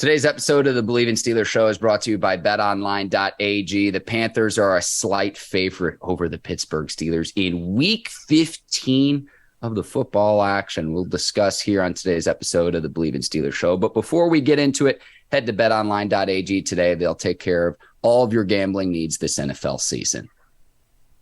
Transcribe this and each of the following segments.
Today's episode of the Believe in Steelers show is brought to you by betonline.ag. The Panthers are a slight favorite over the Pittsburgh Steelers in week 15 of the football action. We'll discuss here on today's episode of the Believe in Steelers show. But before we get into it, head to betonline.ag today. They'll take care of all of your gambling needs this NFL season.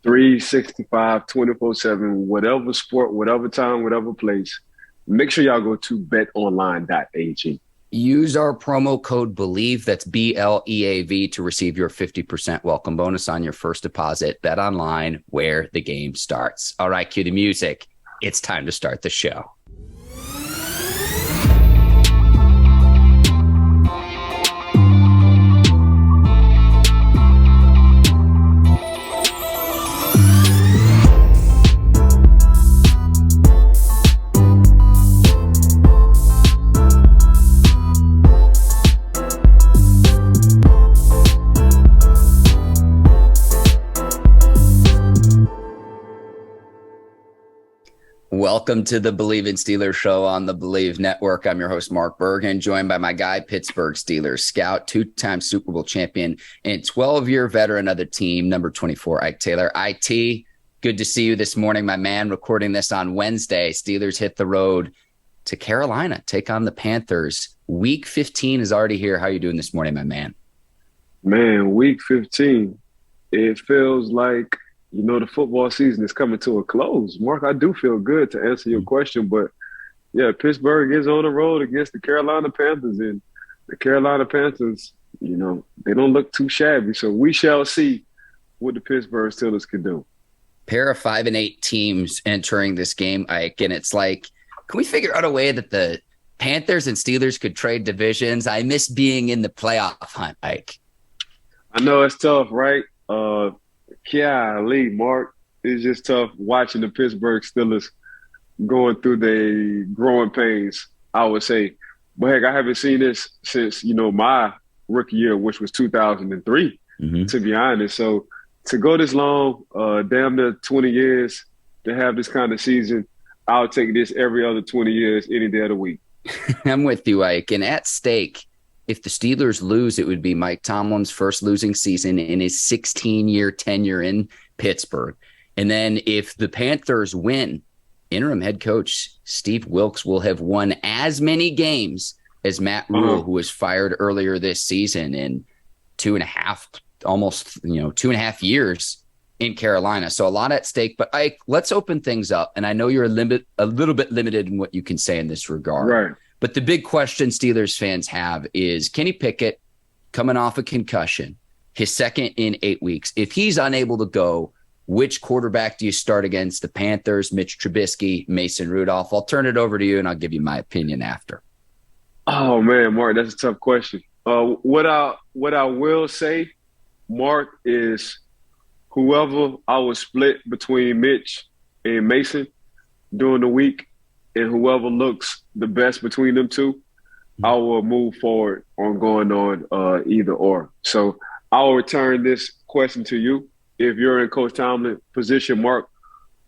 365, 24/7, whatever sport, whatever time, whatever place. Make sure y'all go to betonline.ag. Use our promo code BELIEVE, that's BLEAV, to receive your 50% welcome bonus on your first deposit. Bet online, where the game starts. All right, cue the music. It's time to start the show. Welcome to the Believe in Steelers show on the Believe Network. I'm your host, Mark Bergin, joined by my guy, Pittsburgh Steelers scout, two-time Super Bowl champion, and 12-year veteran of the team, number 24, Ike Taylor. IT, good to see you this morning, my man. Recording this on Wednesday. Steelers hit the road to Carolina, take on the Panthers. Week 15 is already here. How are you doing this morning, my man? Man, week 15, it feels like the football season is coming to a close. Mark, I do feel good to answer your question, but yeah, Pittsburgh is on the road against the Carolina Panthers, and the Carolina Panthers, they don't look too shabby. So we shall see what the Pittsburgh Steelers can do. Pair of 5-8 teams entering this game, Ike, and it's like, can we figure out a way that the Panthers and Steelers could trade divisions? I miss being in the playoff hunt, Ike. I know it's tough, right? Mark, it's just tough watching the Pittsburgh Steelers going through the growing pains, I would say. But heck, I haven't seen this since, my rookie year, which was 2003, to be honest. So to go this long, damn near 20 years, to have this kind of season, I'll take this every other 20 years, any day of the week. I'm with you, Ike. And at stake, if the Steelers lose, it would be Mike Tomlin's first losing season in his 16-year tenure in Pittsburgh. And then if the Panthers win, interim head coach Steve Wilks will have won as many games as Matt Rule, who was fired earlier this season in 2.5 years in Carolina. So a lot at stake. But Ike, let's open things up. And I know you're a little bit limited in what you can say in this regard. Right. But the big question Steelers fans have is Kenny Pickett coming off a concussion, his second in 8 weeks. If he's unable to go, which quarterback do you start against the Panthers? Mitch Trubisky, Mason Rudolph? I'll turn it over to you, and I'll give you my opinion after. Oh, man, Mark, that's a tough question. What I will say, Mark, is whoever I was split between Mitch and Mason during the week, and whoever looks the best between them two, I will move forward on going on either or. So I'll return this question to you. If you're in Coach Tomlin's position, Mark,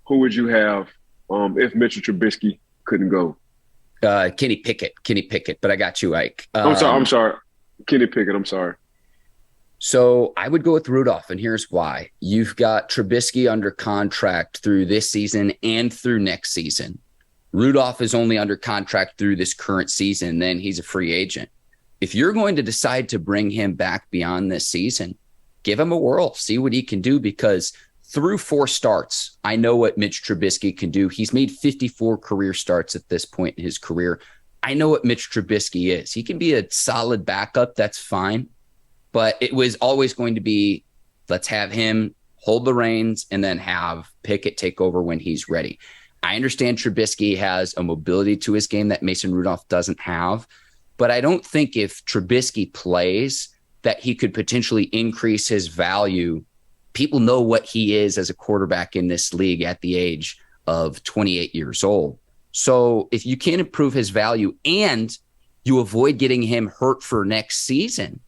who would you have if Mitchell Trubisky couldn't go? Kenny Pickett, but I got you, Ike. I'm sorry. Kenny Pickett, I'm sorry. So I would go with Rudolph, and here's why. You've got Trubisky under contract through this season and through next season. Rudolph is only under contract through this current season, then he's a free agent. If you're going to decide to bring him back beyond this season, give him a whirl, see what he can do, because through 4 starts, I know what Mitch Trubisky can do. He's made 54 career starts at this point in his career. I know what Mitch Trubisky is. He can be a solid backup, that's fine. But it was always going to be, let's have him hold the reins and then have Pickett take over when he's ready. I understand Trubisky has a mobility to his game that Mason Rudolph doesn't have, but I don't think if Trubisky plays that he could potentially increase his value. People know what he is as a quarterback in this league at the age of 28 years old. So if you can't improve his value and you avoid getting him hurt for next season,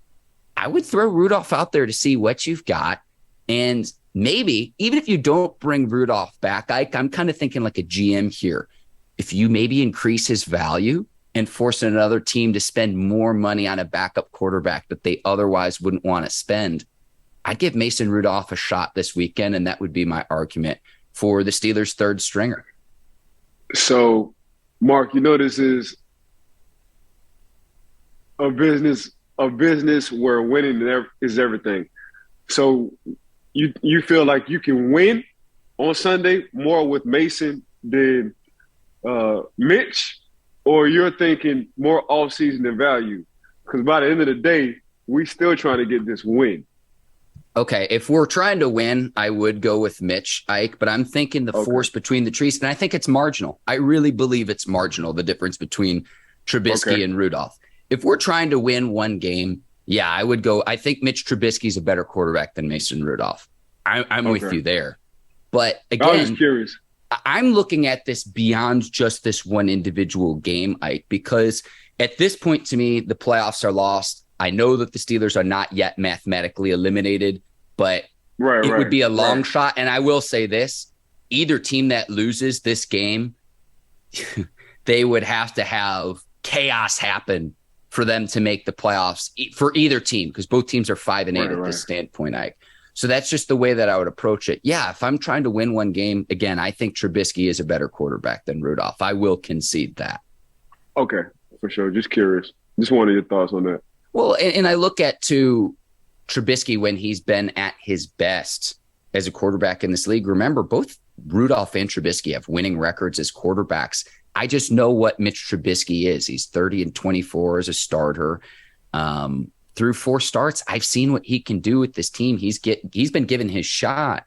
I would throw Rudolph out there to see what you've got. And maybe, even if you don't bring Rudolph back, I'm kind of thinking like a GM here. If you maybe increase his value and forcing another team to spend more money on a backup quarterback that they otherwise wouldn't want to spend, I'd give Mason Rudolph a shot this weekend, and that would be my argument for the Steelers' third stringer. So, Mark, this is a business where winning is everything. So you feel like you can win on Sunday more with Mason than Mitch, or you're thinking more offseason than value? Because by the end of the day, we still trying to get this win. Okay, if we're trying to win, I would go with Mitch, Ike, but I'm thinking the force between the trees, and I think it's marginal. I really believe it's marginal, the difference between Trubisky and Rudolph. If we're trying to win one game, yeah, I would go. I think Mitch Trubisky is a better quarterback than Mason Rudolph. I'm with you there. But again, I was just curious. I'm looking at this beyond just this one individual game, Ike, because at this point, to me, the playoffs are lost. I know that the Steelers are not yet mathematically eliminated, but it would be a long shot. And I will say this, either team that loses this game, they would have to have chaos happen for them to make the playoffs for either team, because both teams are 5-8 at this standpoint, Ike. So that's just the way that I would approach it. Yeah, if I'm trying to win one game, again, I think Trubisky is a better quarterback than Rudolph. I will concede that. Okay, for sure. Just curious. Just wanted your thoughts on that. Well, and I look at, too, Trubisky when he's been at his best as a quarterback in this league. Remember, both Rudolph and Trubisky have winning records as quarterbacks. I just know what Mitch Trubisky is. He's 30-24 as a starter. Through 4 starts, I've seen what he can do with this team. He's been given his shot.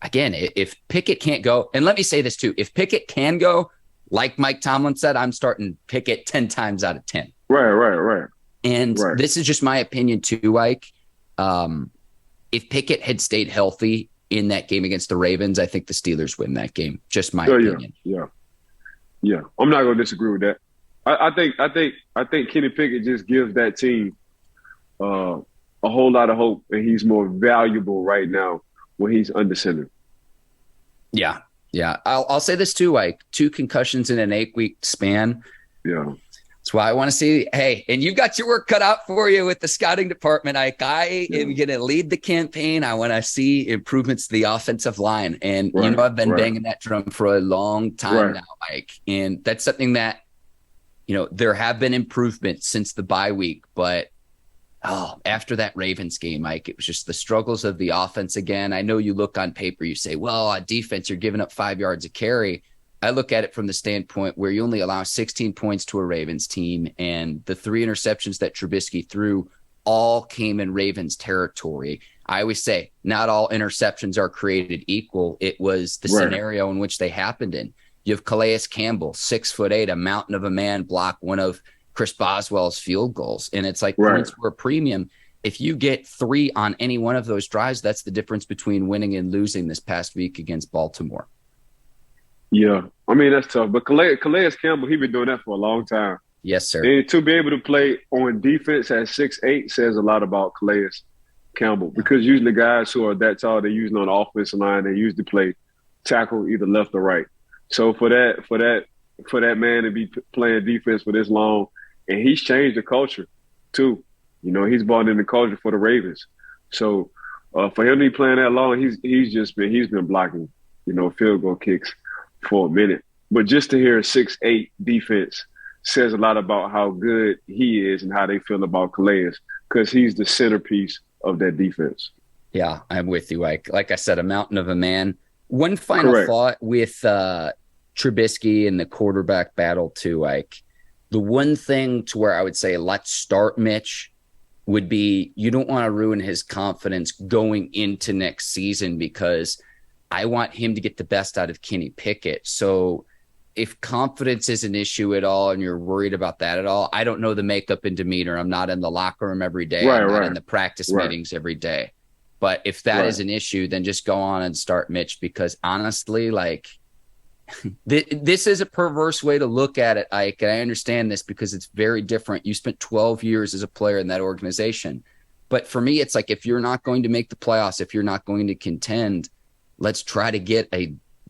Again, if Pickett can't go, and let me say this too, if Pickett can go, like Mike Tomlin said, I'm starting Pickett 10 times out of 10. Right. And this is just my opinion too, Ike. If Pickett had stayed healthy in that game against the Ravens, I think the Steelers win that game. Just my opinion. Yeah. I'm not going to disagree with that. I think Kenny Pickett just gives that team a whole lot of hope, and he's more valuable right now when he's under center. Yeah. I'll say this too, Ike. 2 concussions in an 8-week span. Yeah. That's why I want to see. Hey, and you've got your work cut out for you with the scouting department, Ike. I am going to lead the campaign. I want to see improvements to the offensive line. And, I've been banging that drum for a long time now, Ike. And that's something that, there have been improvements since the bye week. But, after that Ravens game, Ike, it was just the struggles of the offense again. I know you look on paper, you say, well, on defense, you're giving up 5 yards a carry. I look at it from the standpoint where you only allow 16 points to a Ravens team, and the 3 interceptions that Trubisky threw all came in Ravens territory. I always say not all interceptions are created equal. It was the scenario in which they happened in. You have Calais Campbell, 6'8", a mountain of a man, block one of Chris Boswell's field goals. And it's like points were a premium. If you get 3 on any one of those drives, that's the difference between winning and losing this past week against Baltimore. Yeah, I mean, that's tough. But Calais Campbell, he's been doing that for a long time. Yes, sir. And to be able to play on defense at 6'8" says a lot about Calais Campbell, because usually guys who are that tall, they're usually on the offensive line. They usually play tackle either left or right. So for that man to be playing defense for this long, and he's changed the culture too. He's brought in the culture for the Ravens. So for him to be playing that long, he's been blocking, field goal kicks for a minute. But just to hear a 6'8" defense says a lot about how good he is and how they feel about Calais, because he's the centerpiece of that defense. Yeah, I'm with you, Ike. Like I said, a mountain of a man. One final thought with Trubisky and the quarterback battle too, Ike. The one thing to where I would say let's start Mitch would be you don't want to ruin his confidence going into next season, because I want him to get the best out of Kenny Pickett. So if confidence is an issue at all and you're worried about that at all, I don't know the makeup and demeanor. I'm not in the locker room every day. I'm not in the practice meetings every day. But if that is an issue, then just go on and start Mitch, because honestly, this is a perverse way to look at it, Ike, and I understand this because it's very different. You spent 12 years as a player in that organization. But for me, it's like if you're not going to make the playoffs, if you're not going to contend, let's try to get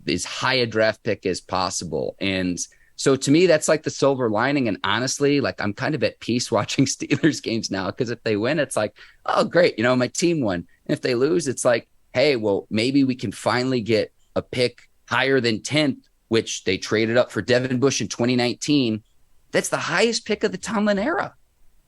as high a draft pick as possible. And So to me, that's like the silver lining. And honestly, like I'm kind of at peace watching Steelers games now, because if they win, it's like, oh, great. My team won. And if they lose, it's like, hey, well, maybe we can finally get a pick higher than 10th, which they traded up for Devin Bush in 2019. That's the highest pick of the Tomlin era.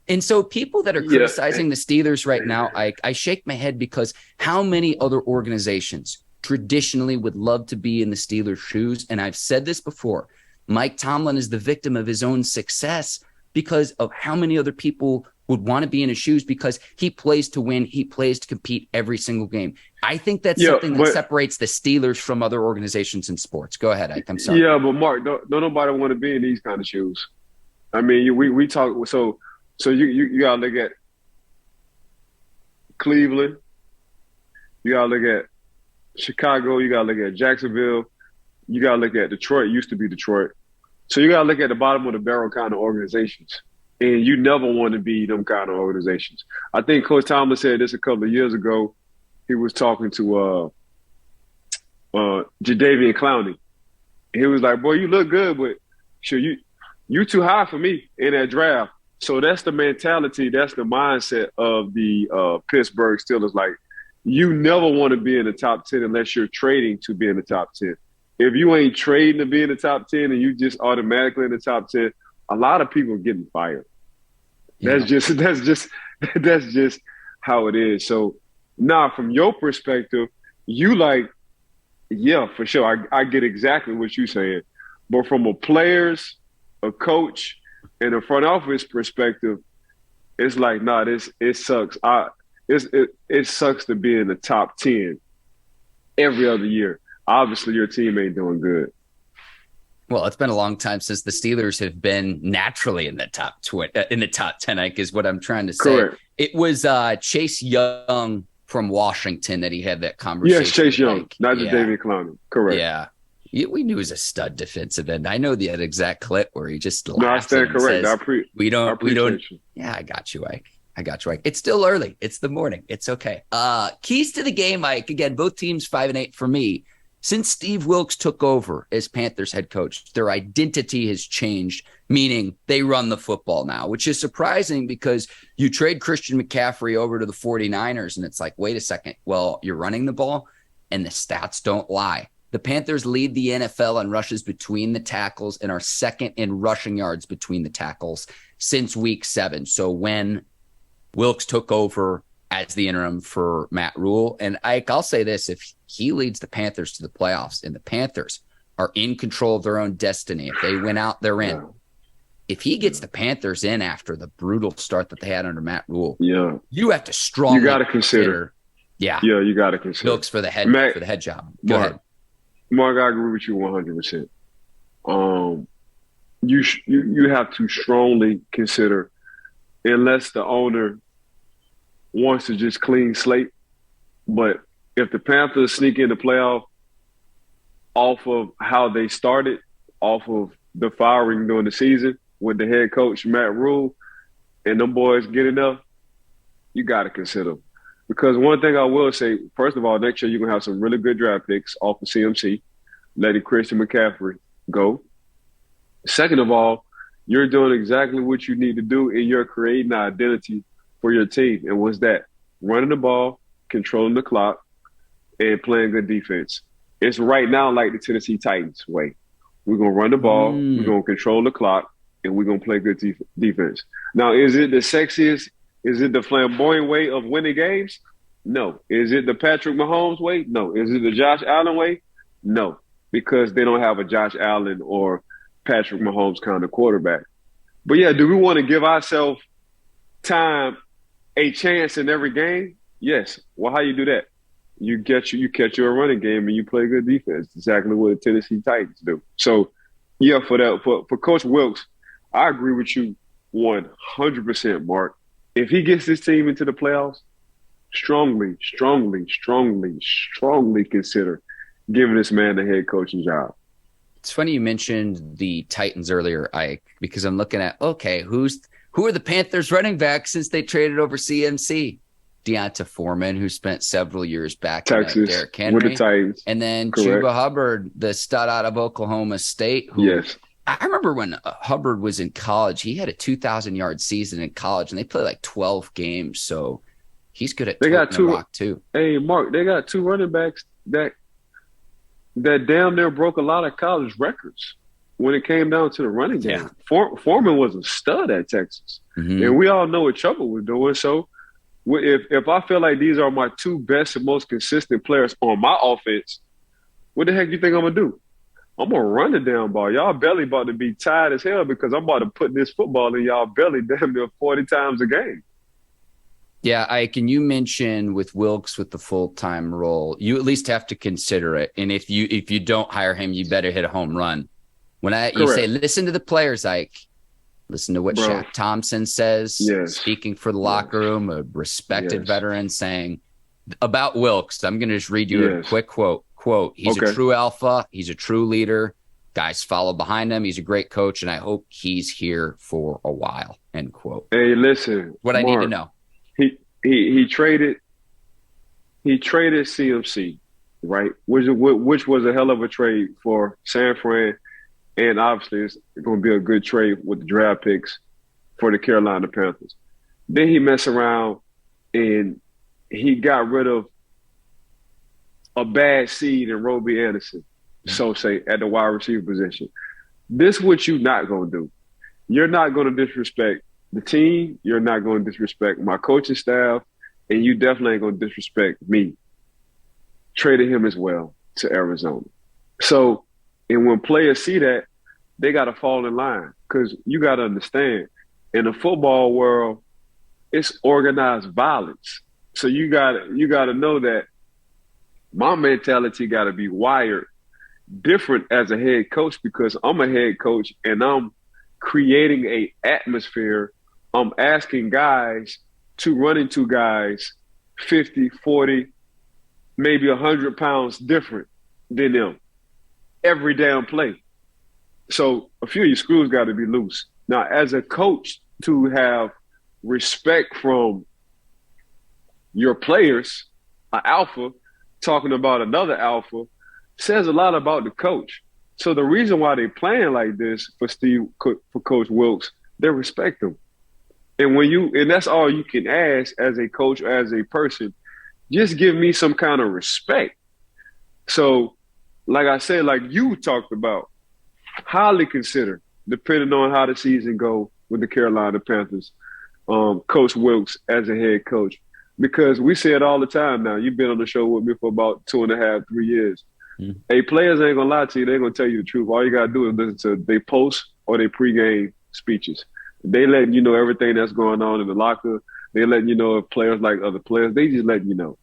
And so people that are criticizing the Steelers right now, I shake my head, because how many other organizations traditionally would love to be in the Steelers' shoes? And I've said this before. Mike Tomlin is the victim of his own success because of how many other people would want to be in his shoes, because he plays to win. He plays to compete every single game. I think that's something that separates the Steelers from other organizations in sports. Go ahead, Ike. I'm sorry. Yeah, but Mark, don't nobody want to be in these kind of shoes. I mean, we talk. So you got to look at Cleveland. You got to look at Chicago. You got to look at Jacksonville. You got to look at Detroit. Used to be Detroit. So you got to look at the bottom of the barrel kind of organizations. And you never want to be them kind of organizations. I think Coach Tomlin said this a couple of years ago. He was talking to Jadeveon Clowney. He was like, boy, you look good, but sure, you too high for me in that draft. So that's the mentality, that's the mindset of the Pittsburgh Steelers. Like, you never want to be in the top 10 unless you're trading to be in the top 10. If you ain't trading to be in the top 10 and you just automatically in the top 10, a lot of people are getting fired. Yeah. That's just how it is. So now, from your perspective, you like, yeah, for sure. I get exactly what you're saying. But from a player's, a coach, and a front office perspective, it's like, nah, it sucks. It sucks to be in the top 10 every other year. Obviously, your team ain't doing good. Well, it's been a long time since the Steelers have been naturally in the top 10, Ike, is what I'm trying to say. Correct. It was Chase Young from Washington that he had that conversation. Yes, Chase Young, not just David Clowney. Correct. Yeah. We knew he was a stud defensive end. I know that exact clip where he just laughs. No, I stand correct. Says, we don't. You. Yeah, I got you, Ike. It's still early. It's the morning. It's okay. Keys to the game, Ike. Again, both teams 5-8 for me. Since Steve Wilks took over as Panthers head coach, their identity has changed, meaning they run the football now, which is surprising because you trade Christian McCaffrey over to the 49ers and it's like, wait a second. Well, you're running the ball and the stats don't lie. The Panthers lead the NFL on rushes between the tackles and are second in rushing yards between the tackles since week 7. So when Wilks took over as the interim for Matt Rule, and I'll say this, if he leads the Panthers to the playoffs and the Panthers are in control of their own destiny, if they win out, they're in. If he gets the Panthers in after the brutal start that they had under Matt Rule, you have to strongly consider. Yeah, you got to consider Wilks for the head job. Go ahead. Mark, I agree with you 100%. You have to strongly consider, unless the owner wants to just clean slate. But if the Panthers sneak in the playoff off of how they started, off of the firing during the season with the head coach, Matt Rule, and them boys get enough, you got to consider them. Because one thing I will say, first of all, next year you're going to have some really good draft picks off of CMC, letting Christian McCaffrey go. Second of all, you're doing exactly what you need to do, and you're creating an identity for your team. And what's that? Running the ball, controlling the clock, and playing good defense. It's right now like the Tennessee Titans way. We're going to run the ball, we're going to control the clock, and we're going to play good defense. Now, is it the sexiest? Is it the flamboyant way of winning games? No. Is it the Patrick Mahomes way? No. Is it the Josh Allen way? No, because they don't have a Josh Allen or Patrick Mahomes kind of quarterback. But, yeah, do we want to give ourselves time, a chance in every game? Yes. Well, how you do that? You catch your running game and you play good defense. Exactly what the Tennessee Titans do. So, yeah, for Coach Wilks, I agree with you 100%, Mark. If he gets this team into the playoffs, strongly consider giving this man the head coaching job. It's funny you mentioned the Titans earlier, Ike, because I'm looking at, okay, who are the Panthers running backs since they traded over CMC? Deonta Foreman, who spent several years back Texas, Derrick Henry, with the Titans. And then Correct. Chuba Hubbard, the stud out of Oklahoma State, who I remember when Hubbard was in college, he had a 2,000-yard season in college, and they played like 12 games. So he's good at They got toting the two. rock too. Hey, Mark, they got two running backs that damn near broke a lot of college records when it came down to the running game. Yeah. Foreman was a stud at Texas, and we all know what Trouble was doing. So if I feel like these are my two best and most consistent players on my offense, what the heck do you think I'm gonna do? I'm gonna run the damn ball. Y'all belly about to be tired as hell because I'm about to put this football in y'all belly damn near 40 times a game. Yeah, Ike, and you mentioned with Wilkes with the full-time role, you at least have to consider it. And if you don't hire him, you better hit a home run. You say, listen to the players, Ike. Listen to what Shaq Thompson says, speaking for the locker room, a respected veteran saying about Wilkes. I'm going to just read you a quick quote. He's a true alpha. He's a true leader. Guys follow behind him. He's a great coach, and I hope he's here for a while, end quote. Hey, listen. What Mark, I need to know. He traded CMC, right? Which was a hell of a trade for San Fran, and obviously it's going to be a good trade with the draft picks for the Carolina Panthers. Then he messed around and he got rid of a bad seed in Roby Anderson, so say, at the wide receiver position. This is what you're not going to do. You're not going to disrespect the team, you're not going to disrespect my coaching staff, and you definitely ain't going to disrespect me. Traded him as well to Arizona. So, and when players see that, they got to fall in line because you got to understand, in the football world, it's organized violence. So you got to know that my mentality got to be wired different as a head coach because I'm a head coach and I'm creating a atmosphere. I'm asking guys to run into guys 50, 40, maybe 100 pounds different than them every damn play. So a few of your screws got to be loose. Now, as a coach, to have respect from your players, an alpha talking about another alpha, says a lot about the coach. So the reason why they playing like this for Coach Wilkes, they respect him. And that's all you can ask as a coach or as a person. Just give me some kind of respect. So, like I said, like you talked about, highly consider, depending on how the season go with the Carolina Panthers, Coach Wilkes as a head coach. Because we say it all the time now. You've been on the show with me for about 2.5, 3 years. Hey, players ain't going to lie to you. They're going to tell you the truth. All you got to do is listen to their post or their pregame speeches. They letting you know everything that's going on in the locker. They letting you know if players like other players. They just letting you know.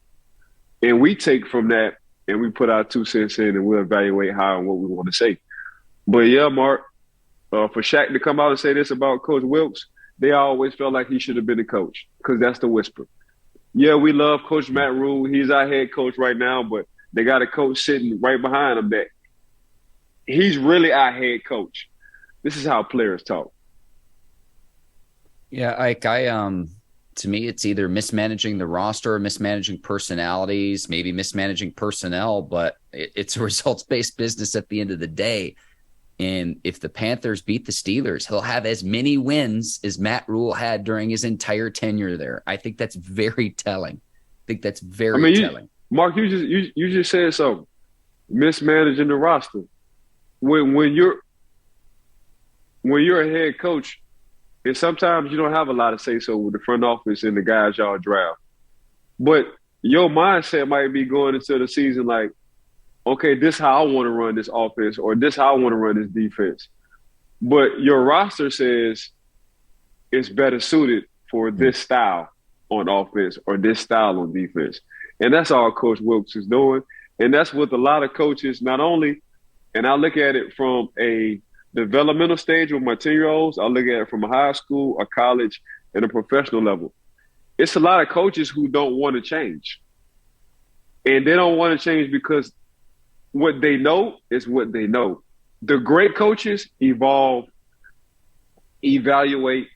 And we take from that and we put our 2 cents in and we'll evaluate how and what we want to say. But yeah, Mark, for Shaq to come out and say this about Coach Wilkes, they always felt like he should have been the coach because that's the whisper. Yeah, we love Coach Matt Rule. He's our head coach right now, but they got a coach sitting right behind him that he's really our head coach. This is how players talk. Yeah, Ike, to me, it's either mismanaging the roster or mismanaging personalities, maybe mismanaging personnel, but it's a results-based business at the end of the day. And if the Panthers beat the Steelers, he'll have as many wins as Matt Rule had during his entire tenure there. I think that's very telling. Telling. Mark, you just said something. Mismanaging the roster. When you're a head coach, and sometimes you don't have a lot of say so with the front office and the guys y'all draft. But your mindset might be going into the season like, okay, this is how I want to run this offense or this is how I want to run this defense. But your roster says it's better suited for this style on offense or this style on defense. And that's all Coach Wilkes is doing. And that's what a lot of coaches not only, and I look at it from a developmental stage with my 10-year-olds, I look at it from a high school, a college, and a professional level. It's a lot of coaches who don't want to change. And they don't want to change because what they know is what they know. The great coaches evolve, evaluate,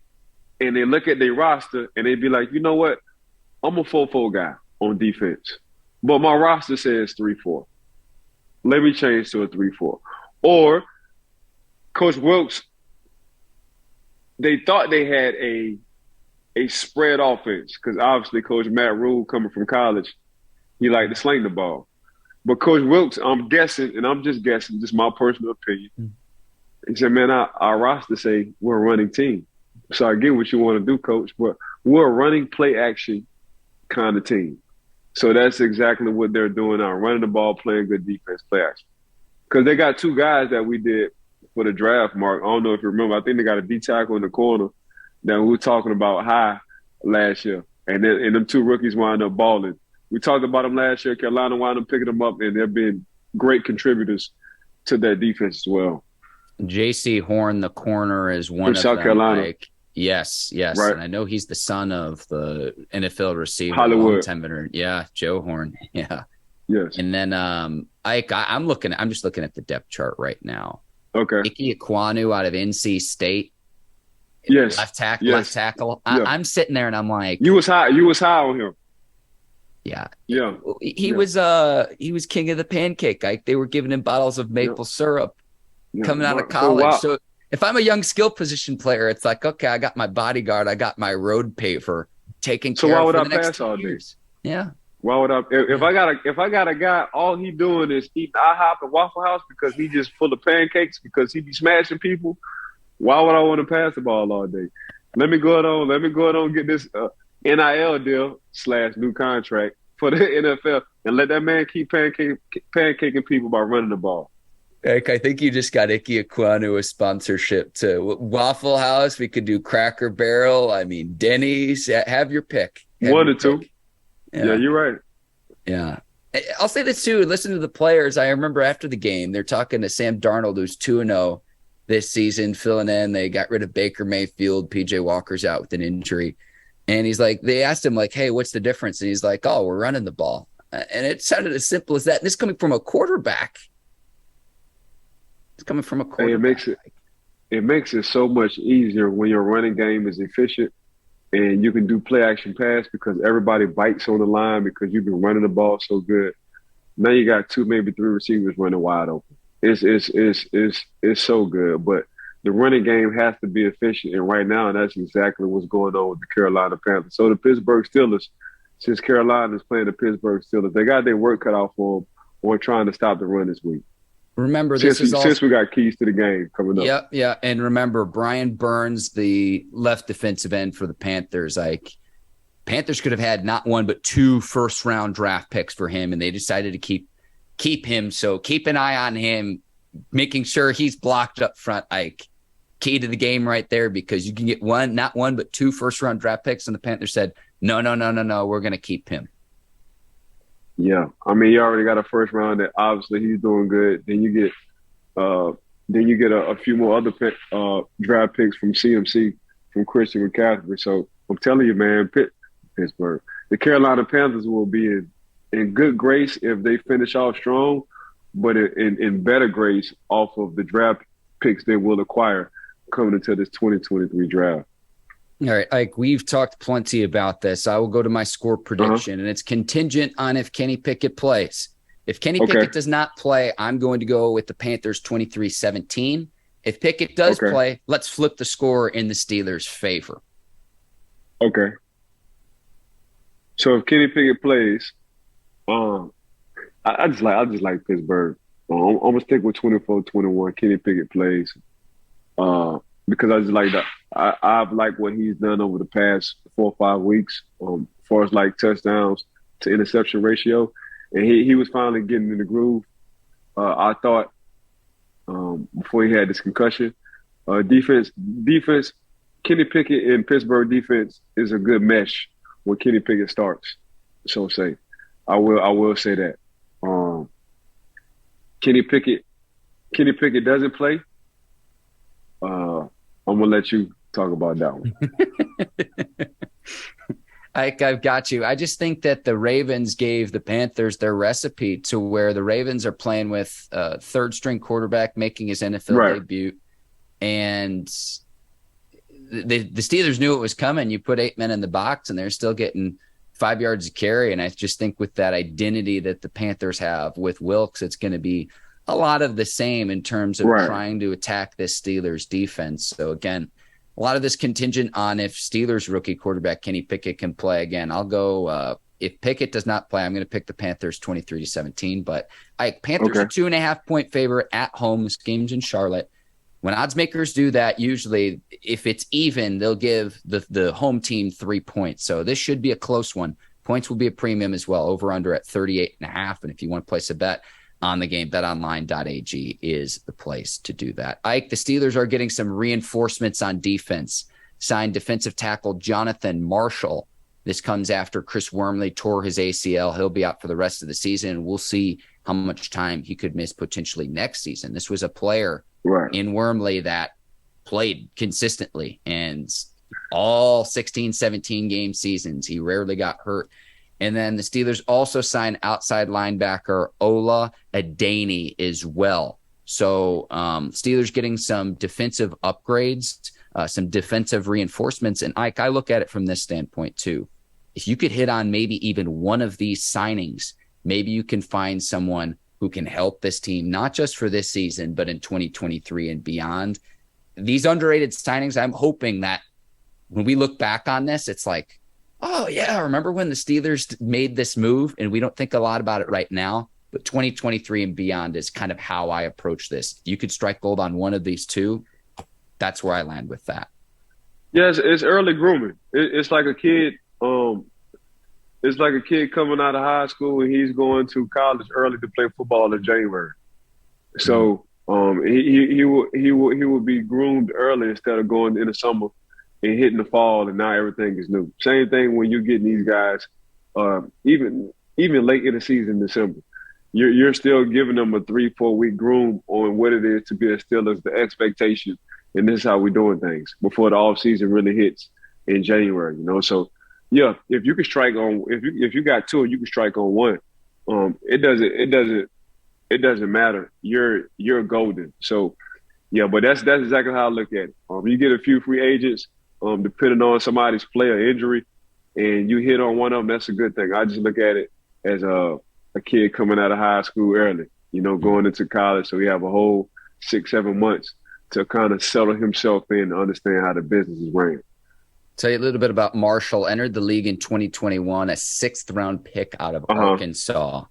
and they look at their roster and they be like, you know what? I'm a 4-4 guy on defense, but my roster says 3-4. Let me change to a 3-4. Or Coach Wilkes, they thought they had a spread offense because obviously Coach Matt Rule coming from college, he liked to sling the ball. But Coach Wilkes, I'm guessing, and I'm just guessing, just my personal opinion. He said, man, our roster say we're a running team. So I get what you want to do, Coach, but we're a running play action kind of team. So that's exactly what they're doing now, running the ball, playing good defense, play action. Because they got two guys that we did for the draft, Mark. I don't know if you remember. I think they got a D tackle in the corner that we were talking about high last year. And them two rookies wound up balling. We talked about them last year. Carolina wound up picking them up, and they've been great contributors to that defense as well. J.C. Horn, the corner, is one of South them. Carolina. Like, yes. Right. And I know he's the son of the NFL receiver. Hollywood. Yeah, Joe Horn. Yeah. Yes. And then Ike, I'm just looking at the depth chart right now. Okay. Ike Ekwonu out of NC State. Yes. Left tackle. Yeah. I'm sitting there and I'm like, You was high on him. Yeah. Yeah. He was king of the pancake. Like, they were giving him bottles of maple syrup coming out of college. So if I'm a young skill position player, it's like, okay, I got my bodyguard, I got my road paver taken care of for the next 2 years. Yeah. Why would I if I got a guy all he doing is eating IHOP and Waffle House because he just full of pancakes because he be smashing people, why would I want to pass the ball all day? Let me go ahead and get this NIL deal / new contract for the NFL and let that man keep pancaking people by running the ball. Like, I think you just got Ike Ekwonu a sponsorship to Waffle House. We could do Cracker Barrel. I mean, Denny's. Have your pick. One or two. Yeah, you're right. Yeah. I'll say this too. Listen to the players. I remember after the game, they're talking to Sam Darnold, who's 2-0 this season, filling in. They got rid of Baker Mayfield. PJ Walker's out with an injury. And he's like, they asked him, like, hey, what's the difference? And he's like, oh, we're running the ball. And it sounded as simple as that. And this coming from a quarterback. It's coming from a quarterback. Hey, it makes it so much easier when your running game is efficient and you can do play action pass because everybody bites on the line because you've been running the ball so good. Now you got 2, maybe 3 receivers running wide open. It's so good. But the running game has to be efficient. And right now, that's exactly what's going on with the Carolina Panthers. So the Pittsburgh Steelers, since Carolina is playing the Pittsburgh Steelers, they got their work cut out for them on trying to stop the run this week. Remember, since we got keys to the game coming up. Yeah. And remember, Brian Burns, the left defensive end for the Panthers, like, Panthers could have had not 1 but 2 first-round draft picks for him, and they decided to keep him. So keep an eye on him, making sure he's blocked up front, Ike. Key to the game right there, because you can get not 1 but 2 first-round draft picks, and the Panthers said, no, we're going to keep him. Yeah, I mean, you already got a first round that obviously he's doing good. Then you get a few more other draft picks from CMC, from Christian McCaffrey. So I'm telling you, man, Pittsburgh, the Carolina Panthers will be in good grace if they finish off strong, but in better grace off of the draft picks they will acquire coming into this 2023 draft. All right, Ike, we've talked plenty about this. I will go to my score prediction, and it's contingent on if Kenny Pickett plays. If Kenny Pickett does not play, I'm going to go with the Panthers 23-17. If Pickett does play, let's flip the score in the Steelers' favor. Okay. So if Kenny Pickett plays, I just like Pittsburgh. I'm gonna stick with 24-21. Kenny Pickett plays, because I just like that. I've liked what he's done over the past 4 or 5 weeks, as far as like touchdowns to interception ratio, and he was finally getting in the groove. I thought before he had this concussion, defense. Kenny Pickett and Pittsburgh defense is a good mesh when Kenny Pickett starts. So say, I will say that. Kenny Pickett doesn't play. I'm gonna let you talk about that one. I've got you. I just think that the Ravens gave the Panthers their recipe to where the Ravens are playing with a third-string quarterback making his NFL debut, and the Steelers knew it was coming. You put 8 men in the box, and they're still getting 5 yards of carry. And I just think with that identity that the Panthers have with Wilkes, it's going to be a lot of the same in terms of Right. trying to attack this Steelers defense. So again, a lot of this contingent on if Steelers rookie quarterback Kenny Pickett can play again. I'll go if Pickett does not play, I'm going to pick the Panthers 23-17. But Panthers are 2.5-point favorite at home. This game's in Charlotte. When odds makers do that, usually if it's even, they'll give the home team 3 points. So this should be a close one. Points will be a premium as well, over under at 38.5. And if you want to place a bet on the game, betonline.ag is the place to do that. Ike, the Steelers are getting some reinforcements on defense. Signed defensive tackle Jonathan Marshall. This comes after Chris Wormley tore his ACL. He'll be out for the rest of the season. We'll see how much time he could miss potentially next season. This was a player in Wormley that played consistently and all 16, 17 game seasons. He rarely got hurt. And then the Steelers also signed outside linebacker Ola Adeniyi as well. So Steelers getting some defensive upgrades, some defensive reinforcements. And Ike, I look at it from this standpoint too. If you could hit on maybe even one of these signings, maybe you can find someone who can help this team, not just for this season, but in 2023 and beyond. These underrated signings, I'm hoping that when we look back on this, it's like, oh, yeah, remember when the Steelers made this move? And we don't think a lot about it right now. But 2023 and beyond is kind of how I approach this. If you could strike gold on one of these two, that's where I land with that. Yes, it's early grooming. It's like a kid. It's like a kid coming out of high school and he's going to college early to play football in January. So he will be groomed early instead of going in the summer and hitting the fall, and now everything is new. Same thing when you're getting these guys, even late in the season, December. You're still giving them a 3-4 week groom on what it is to be a Steelers, the expectation, and this is how we're doing things before the off season really hits in January. So yeah, if you can strike on, if you got two, you can strike on one. It doesn't matter. You're golden. So yeah, but that's exactly how I look at it. You get a few free agents, depending on somebody's play or injury, and you hit on one of them, that's a good thing. I just look at it as a kid coming out of high school early, going into college. So he have a whole 6-7 months to kind of settle himself in and understand how the business is ran. Tell you a little bit about Marshall. Entered the league in 2021, a 6th-round pick out of Arkansas.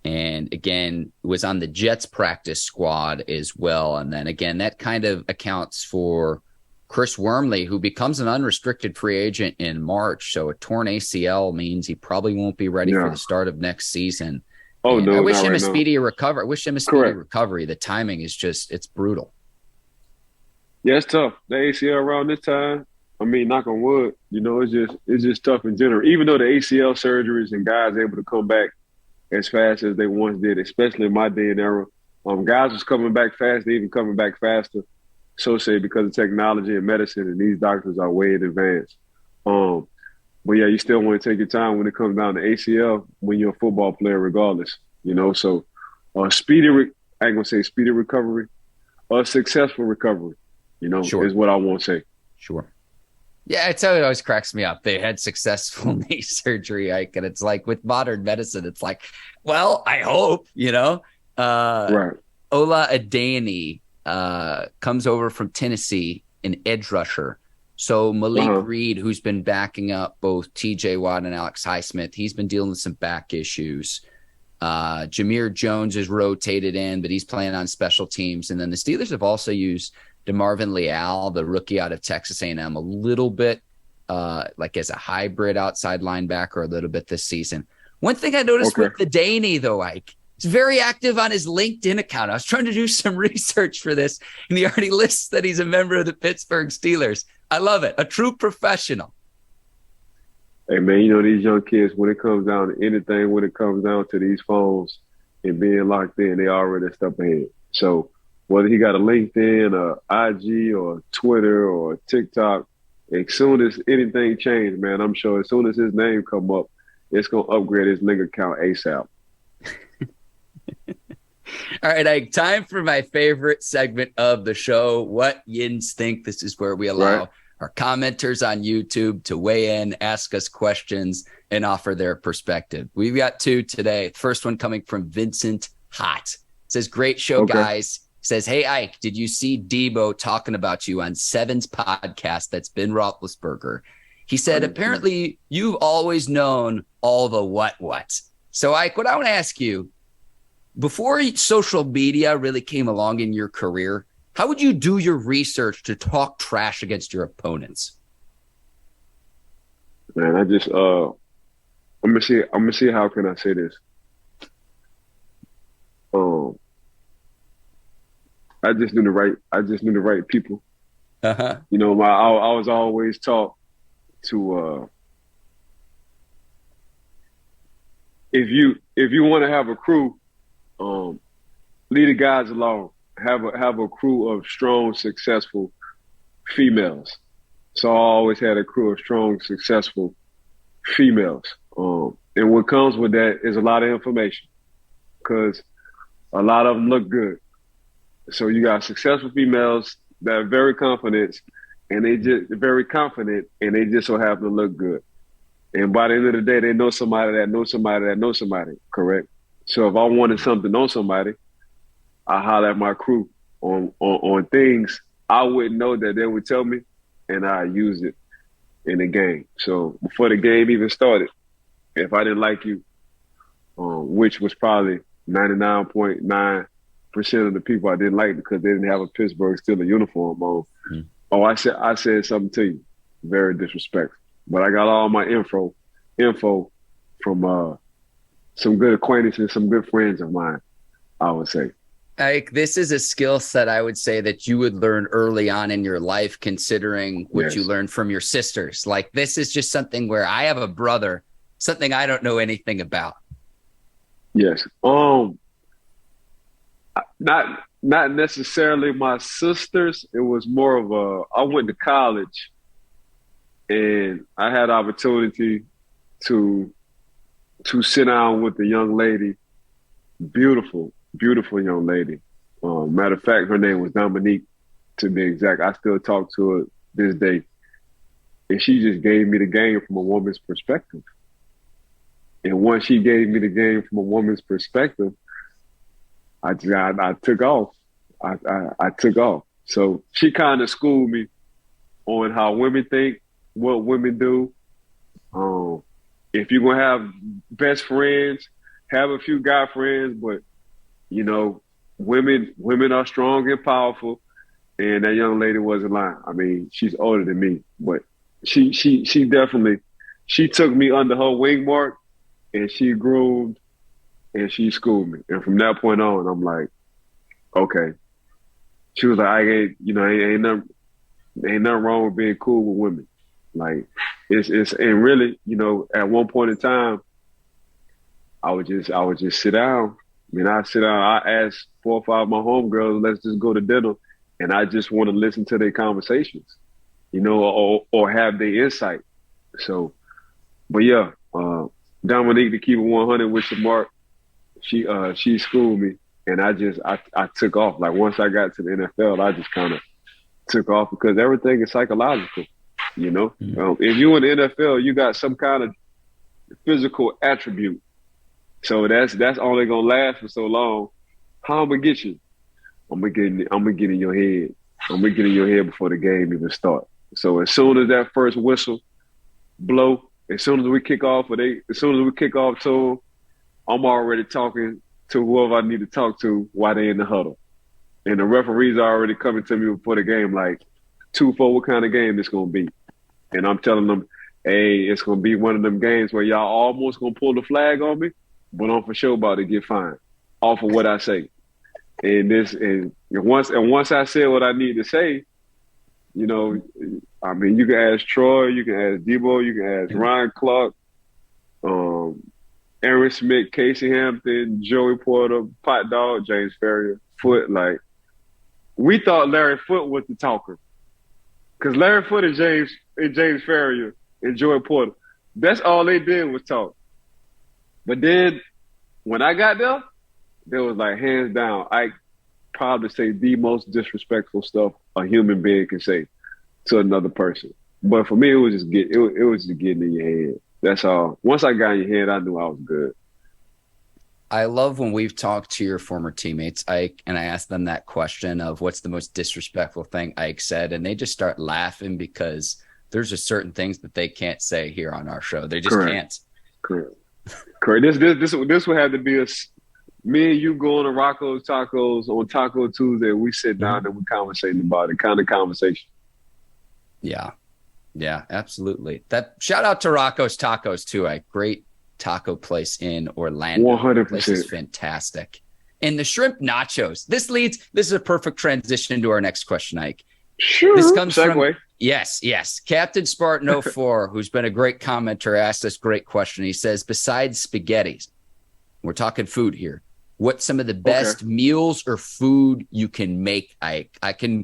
And again, was on the Jets practice squad as well. And then again, that kind of accounts for Chris Wormley, who becomes an unrestricted free agent in March. So a torn ACL means he probably won't be ready for the start of next season. Oh, and no, I wish him right a speedy recovery. I wish him a speedy recovery. The timing is just, it's brutal. Yeah, it's tough. The ACL around this time, I mean, knock on wood, it's just tough in general. Even though the ACL surgeries and guys able to come back as fast as they once did, especially in my day and era, guys was coming back fast. They even coming back faster, so say because of technology and medicine, and these doctors are way in advance. But yeah, you still want to take your time when it comes down to ACL when you're a football player, regardless. So I ain't gonna say speedy recovery, a successful recovery. Is what I want to say. Sure. Yeah, it's how it always cracks me up. They had successful knee surgery, Ike, and it's like with modern medicine, it's like, well, I hope, Right. Ola Adeniyi comes over from Tennessee, an edge rusher. So Malik Reed, who's been backing up both TJ Watt and Alex Highsmith, he's been dealing with some back issues. Jameer Jones is rotated in, but he's playing on special teams. And then the Steelers have also used DeMarvin Leal, the rookie out of Texas A&M, a little bit like as a hybrid outside linebacker a little bit this season. One thing I noticed with Adeniyi, though, Ike, he's very active on his LinkedIn account. I was trying to do some research for this, and he already lists that he's a member of the Pittsburgh Steelers. I love it. A true professional. Hey, man, these young kids, when it comes down to anything, when it comes down to these phones and being locked in, they already a step ahead. So whether he got a LinkedIn or IG or Twitter or TikTok, as soon as anything changed, man, I'm sure as soon as his name come up, it's going to upgrade his link account ASAP. All right, Ike, time for my favorite segment of the show, What Yinz Think. This is where we allow our commenters on YouTube to weigh in, ask us questions, and offer their perspective. We've got two today. First one coming from Vincent Hott. Says, great show, Okay. guys. Says, hey, Ike, did you see Debo talking about you on Seven's podcast that's Ben Roethlisberger? He said, apparently you've always known all the what. So, Ike, what I want to ask you, before social media really came along in your career, how would you do your research to talk trash against your opponents? Man, I just I'm gonna see how can I say this. I just knew the right people. Uh-huh. You know, I was always taught to if you want to have a crew, lead the guys along. Have a crew of strong, successful females. So I always had a crew of strong, successful females. And what comes with that is a lot of information because a lot of them look good. So you got successful females that are very confident and they just so happen to look good. And by the end of the day, they know somebody that knows somebody that knows somebody, correct? So if I wanted something on somebody, I holler at my crew on things I wouldn't know that they would tell me, and I use it in the game. So before the game even started, if I didn't like you, which was probably 99.9% of the people I didn't like because they didn't have a Pittsburgh Steelers uniform on. Mm-hmm. Oh, I said something to you, very disrespectful. But I got all my info from some good acquaintances, some good friends of mine, I would say. Ike, this is a skill set I would say that you would learn early on in your life, considering what you learned from your sisters. Like, this is just something where I have a brother, something I don't know anything about. Yes. Not necessarily my sisters. It was more of I went to college and I had opportunity to sit down with a young lady, beautiful young lady. Matter of fact, her name was Dominique, to be exact. I still talk to her this day. And she just gave me the game from a woman's perspective. And once she gave me the game from a woman's perspective, I took off. I took off. So she kind of schooled me on how women think, what women do. If you're going to have best friends, have a few guy friends, but you know, women are strong and powerful, and that young lady wasn't lying. I mean, she's older than me, but she definitely took me under her wing, Mark, and she groomed and she schooled me. And from that point on, I'm like, okay. She was like, ain't nothing wrong with being cool with women. Like it's and really, you know, at one point in time, I would just sit down. I mean, I sit down, I ask 4 or 5 of my homegirls, let's just go to dinner. And I just want to listen to their conversations, you know, or have their insight. So, but yeah, Dominique, to keep it 100 with your Mark, she schooled me and I took off. Like once I got to the NFL, I just kind of took off because everything is psychological, you know. Mm-hmm. If you in the NFL, you got some kind of physical attribute. So that's only gonna last for so long. How I'm gonna get you? I'm gonna get in your head. I'm gonna get in your head before the game even starts. So as soon as that first whistle blow, as soon as we kick off to them, I'm already talking to whoever I need to talk to while they're in the huddle. And the referees are already coming to me before the game, like 2-4, what kind of game this gonna be? And I'm telling them, hey, it's gonna be one of them games where y'all almost gonna pull the flag on me, but I'm for sure about to get fined off of what I say. And once I said what I need to say, you know, I mean, you can ask Troy, you can ask Debo, you can ask Ryan Clark, Aaron Smith, Casey Hampton, Joey Porter, Pot Dog, James Ferrier, Foot. Like, we thought Larry Foote was the talker, because Larry Foote and James Ferrier and Joey Porter, that's all they did was talk. But then when I got there was like hands down, I probably say the most disrespectful stuff a human being can say to another person. But for me, it was just getting in your head. That's all. Once I got in your head, I knew I was good. I love when we've talked to your former teammates, Ike, and I asked them that question of what's the most disrespectful thing Ike said, and they just start laughing because there's just certain things that they can't say here on our show. They just can't. Correct. This would have to be me and you going to Rocco's Tacos on Taco Tuesday. We sit down and we conversate about it, kind of conversation. Yeah, absolutely. That shout out to Rocco's Tacos too. A great taco place in Orlando. 100%. This is fantastic. And the shrimp nachos. This is a perfect transition into our next question, Ike. Sure. This comes Segue. from yes. Captain Spartan 04, who's been a great commenter, asked this great question. He says, besides spaghetti, we're talking food here. What's some of the best meals or food you can make, Ike? I can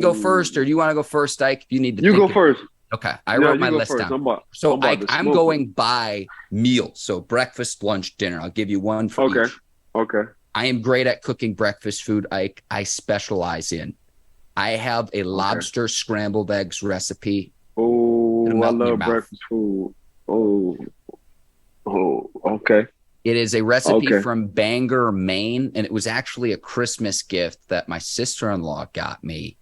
go first, or do you want to go first, Ike? If you need to. You go first. Okay, I wrote my list down. I'm going by meals. So breakfast, lunch, dinner. I'll give you one for each. Okay. I am great at cooking breakfast food, Ike. I specialize in. I have a lobster scrambled eggs recipe. Oh, I love breakfast food. Oh, okay. It is a recipe from Bangor, Maine, and it was actually a Christmas gift that my sister-in-law got me.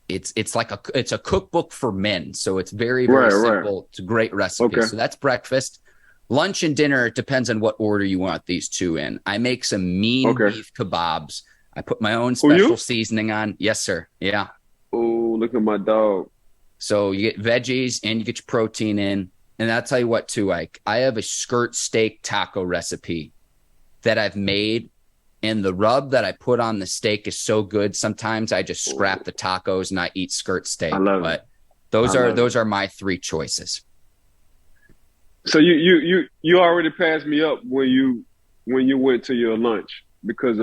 It's a cookbook for men, so it's very, very simple. Right. It's a great recipe. Okay. So that's breakfast. Lunch and dinner, it depends on what order you want these two in. I make some mean beef kebabs. I put my own special seasoning on. Yes, sir. Yeah. Oh, look at my dog. So you get veggies and you get your protein in. And I'll tell you what, too, Ike. I have a skirt steak taco recipe that I've made. And the rub that I put on the steak is so good. Sometimes I just scrap the tacos and I eat skirt steak. I love it. Those are my three choices. So you already passed me up when you went to your lunch because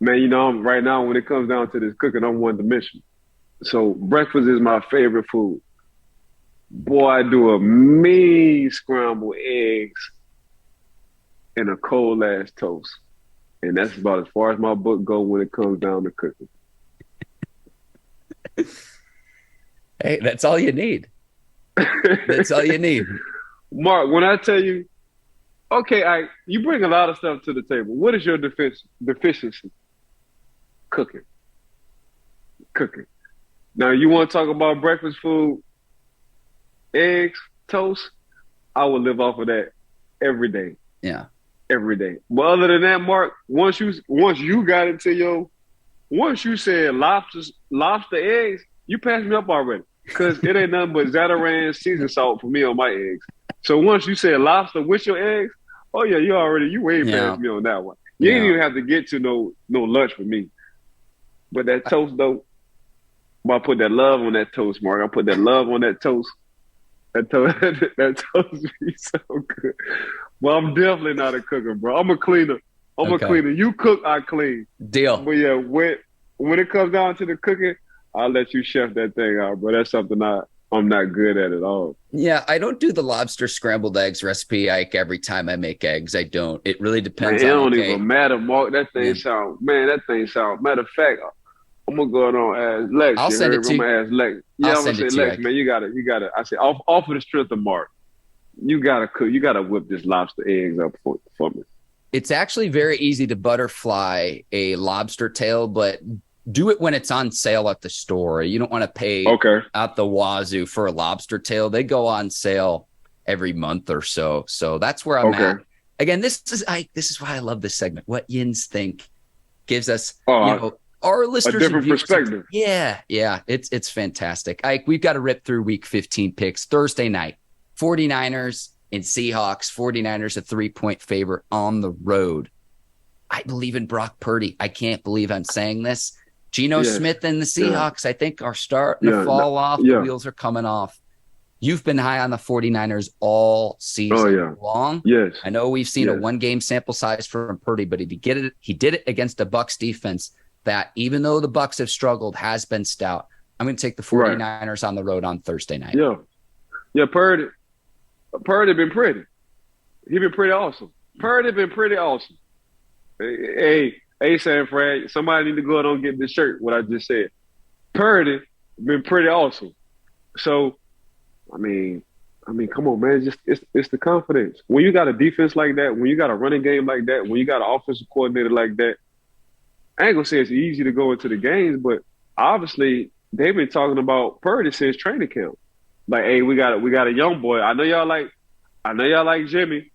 man, right now when it comes down to this cooking, I'm one dimensional. So breakfast is my favorite food. Boy, I do a mean scrambled eggs and a cold ass toast. And that's about as far as my book goes when it comes down to cooking. Hey, that's all you need. That's all you need. Mark, when I tell you, you bring a lot of stuff to the table. What is your deficiency? Cooking. Now, you want to talk about breakfast food, eggs, toast? I would live off of that every day. Yeah. Every day. But other than that, Mark, once you got into once you said lobster eggs, you passed me up already. Because it ain't nothing but Zatarain season salt for me on my eggs. So once you said lobster with your eggs, oh yeah, you way past me on that one. You ain't even have to get to no lunch with me. But that toast though, I put that love on that toast, Mark. I put that love on that toast. That toast be so good. Well, I'm definitely not a cooker, bro. I'm a cleaner. A cleaner. You cook, I clean. Deal. But yeah, when it comes down to the cooking, I'll let you chef that thing out, bro. That's something I'm not good at all. Yeah, I don't do the lobster scrambled eggs recipe, Ike, every time I make eggs. I don't. It really depends man, on it don't even matter, Mark. That thing sound. Matter of fact, I'm gonna go on and ask Lex. I'll send it to you. I'm gonna ask Lex. Yeah, I'm gonna say, Lex, man, you gotta. I say, off of the strength of Mark, you gotta cook. You gotta whip this lobster eggs up for me. It's actually very easy to butterfly a lobster tail, but do it when it's on sale at the store. You don't want to pay out the wazoo for a lobster tail. They go on sale every month or so. So that's where I'm at. Again, this is why I love this segment. What Yinz Think gives us, our listeners a different perspective. Yeah. It's fantastic. We've got to rip through week 15 picks. Thursday night, 49ers and Seahawks. 49ers a 3-point favorite on the road. I believe in Brock Purdy. I can't believe I'm saying this. Geno Smith and the Seahawks, I think, are starting to fall off. The wheels are coming off. You've been high on the 49ers all season long. Yes. I know we've seen a one-game sample size from Purdy, but he did it against a Bucs defense that, even though the Bucs have struggled, has been stout. I'm going to take the 49ers on the road on Thursday night. Yeah, Purdy been pretty. He been pretty awesome. Purdy been pretty awesome. Hey, San Fran, somebody need to go out and get this shirt, what I just said. Purdy been pretty awesome. So, I mean, I mean, come on, man. It's the confidence. When you got a defense like that, when you got a running game like that, when you got an offensive coordinator like that, I ain't gonna say it's easy to go into the games, but obviously they've been talking about Purdy since training camp. Like, hey, we got a young boy. I know y'all like Jimmy.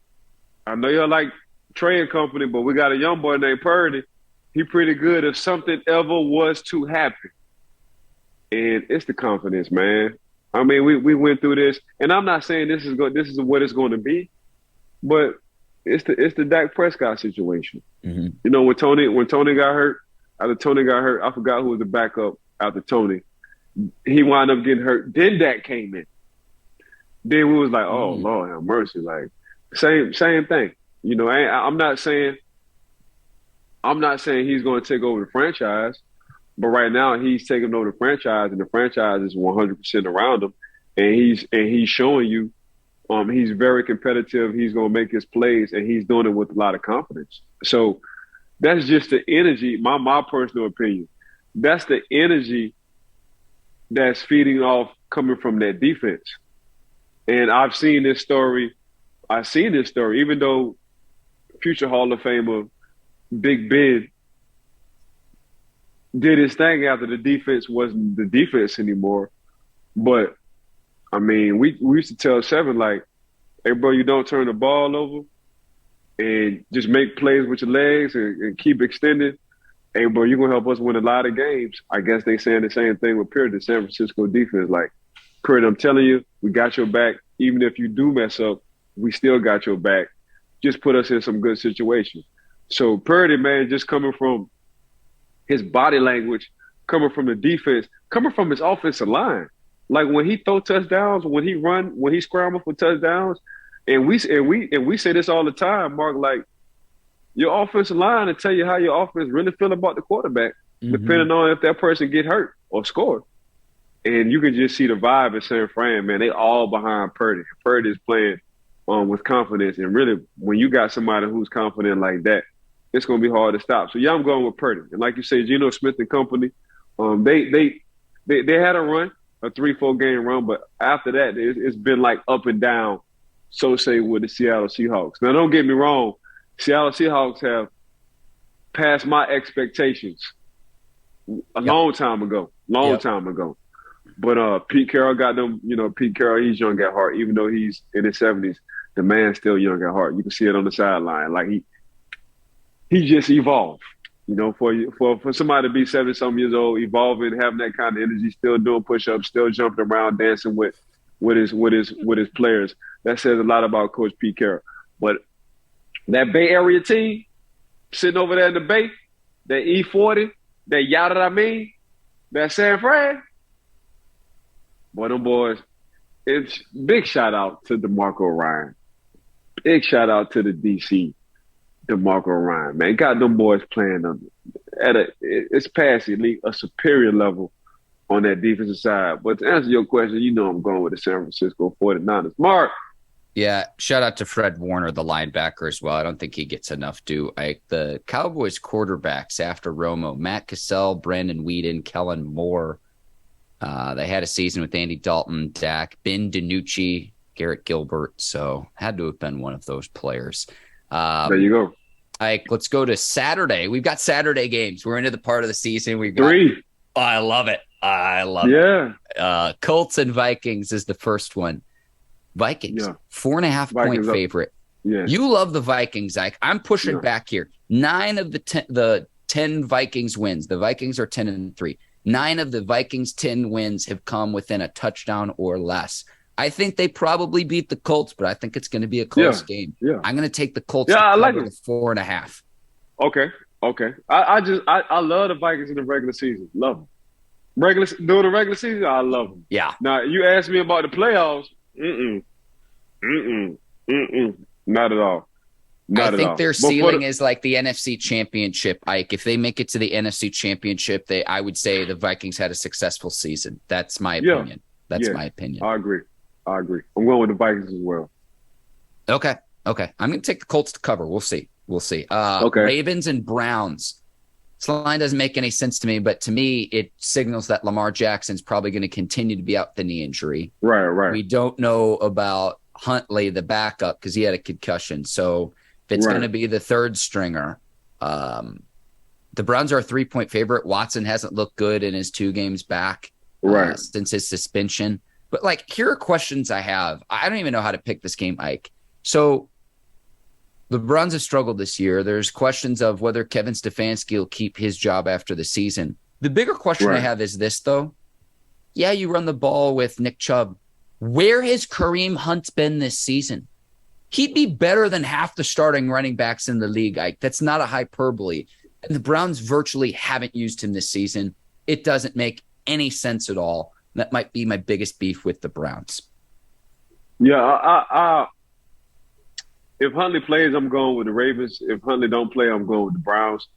I know y'all like Trey and company, but we got a young boy named Purdy. He pretty good if something ever was to happen. And it's the confidence, man. I mean, we went through this, and I'm not saying this is what it's going to be, but it's the Dak Prescott situation. Mm-hmm. You know, when Tony got hurt, I forgot who was the backup after Tony. He wound up getting hurt. Then Dak came in. Then we was like, oh Lord have mercy, like same thing. You know, I'm not saying he's going to take over the franchise. But right now, he's taking over the franchise, and the franchise is 100% around him, and he's showing you, he's very competitive. He's going to make his plays, and he's doing it with a lot of confidence. So that's just the energy. My personal opinion, that's the energy that's feeding off coming from that defense. And I've seen this story, even though future Hall of Famer Big Ben did his thing after the defense wasn't the defense anymore. But, I mean, we used to tell Seven, like, hey, bro, you don't turn the ball over and just make plays with your legs and keep extending. Hey, bro, you're going to help us win a lot of games. I guess they saying the same thing with Purdy, the San Francisco defense. Like, Purdy, I'm telling you, we got your back. Even if you do mess up, we still got your back. Just put us in some good situations. So Purdy, man, just coming from his body language, coming from the defense, coming from his offensive line. Like when he throw touchdowns, when he scramble for touchdowns, and we say this all the time, Mark, like your offensive line will tell you how your offense really feel about the quarterback, depending on if that person get hurt or scored. And you can just see the vibe in San Fran, man. They all behind Purdy. Purdy is playing with confidence, and really, when you got somebody who's confident like that, it's going to be hard to stop. So, yeah, I'm going with Purdy. And like you say, Geno Smith and company, they had a run, a 3-4 game run, but after that, it's been like up and down, so say, with the Seattle Seahawks. Now, don't get me wrong. Seattle Seahawks have passed my expectations a long time ago. But Pete Carroll got them, Pete Carroll, he's young at heart. Even though he's in his 70s, the man's still young at heart. You can see it on the sideline. Like, he just evolved, for somebody to be 70-something years old, evolving, having that kind of energy, still doing push-ups, still jumping around, dancing with his players. That says a lot about Coach Pete Carroll. But that Bay Area team sitting over there in the Bay, that E40, that yada I mean, that San Fran, boy, them boys, it's big shout out to DeMarco Ryan. Big shout out to the DC. DeMarco Ryan, man, got them boys playing it's past elite, a superior level on that defensive side. But to answer your question, I'm going with the San Francisco 49ers. Mark. Yeah, shout out to Fred Warner, the linebacker as well. I don't think he gets enough due. The Cowboys quarterbacks after Romo, Matt Cassell, Brandon Weeden, Kellen Moore. They had a season with Andy Dalton, Dak, Ben DiNucci, Garrett Gilbert. So had to have been one of those players. There you go. Let's go to Saturday. We've got Saturday games. We're into the part of the season. We've got 3. Oh, I love it. Yeah. Colts and Vikings is the first one. Vikings, 4.5 point favorite. Yeah. You love the Vikings, Ike. I'm pushing back here. 9 of the 10 Vikings wins. The Vikings are 10-3. 9 of the Vikings' 10 wins have come within a touchdown or less. I think they probably beat the Colts, but I think it's going to be a close game. Yeah. I'm going to take the Colts. I like it. 4.5. Okay. I love the Vikings in the regular season. Love them. During the regular season, I love them. Yeah. Now, you asked me about the playoffs. Not at all. I think their ceiling is like the NFC Championship, Ike. If they make it to the NFC Championship, I would say the Vikings had a successful season. That's my opinion. My opinion. I agree. I'm going with the Vikings as well. Okay. I'm going to take the Colts to cover. We'll see. Okay. Ravens and Browns. This line doesn't make any sense to me, but to me, it signals that Lamar Jackson's probably going to continue to be out with the knee injury. Right. We don't know about Huntley, the backup, because he had a concussion. So if it's going to be the third stringer, the Browns are a 3-point favorite. Watson hasn't looked good in his 2 games back since his suspension. But, like, here are questions I have. I don't even know how to pick this game, Ike. So the Browns have struggled this year. There's questions of whether Kevin Stefanski will keep his job after the season. The bigger question I have is this, though. Yeah, you run the ball with Nick Chubb. Where has Kareem Hunt been this season? He'd be better than half the starting running backs in the league, Ike. That's not a hyperbole. And the Browns virtually haven't used him this season. It doesn't make any sense at all. That might be my biggest beef with the Browns. Yeah, if Huntley plays, I'm going with the Ravens. If Huntley don't play, I'm going with the Browns.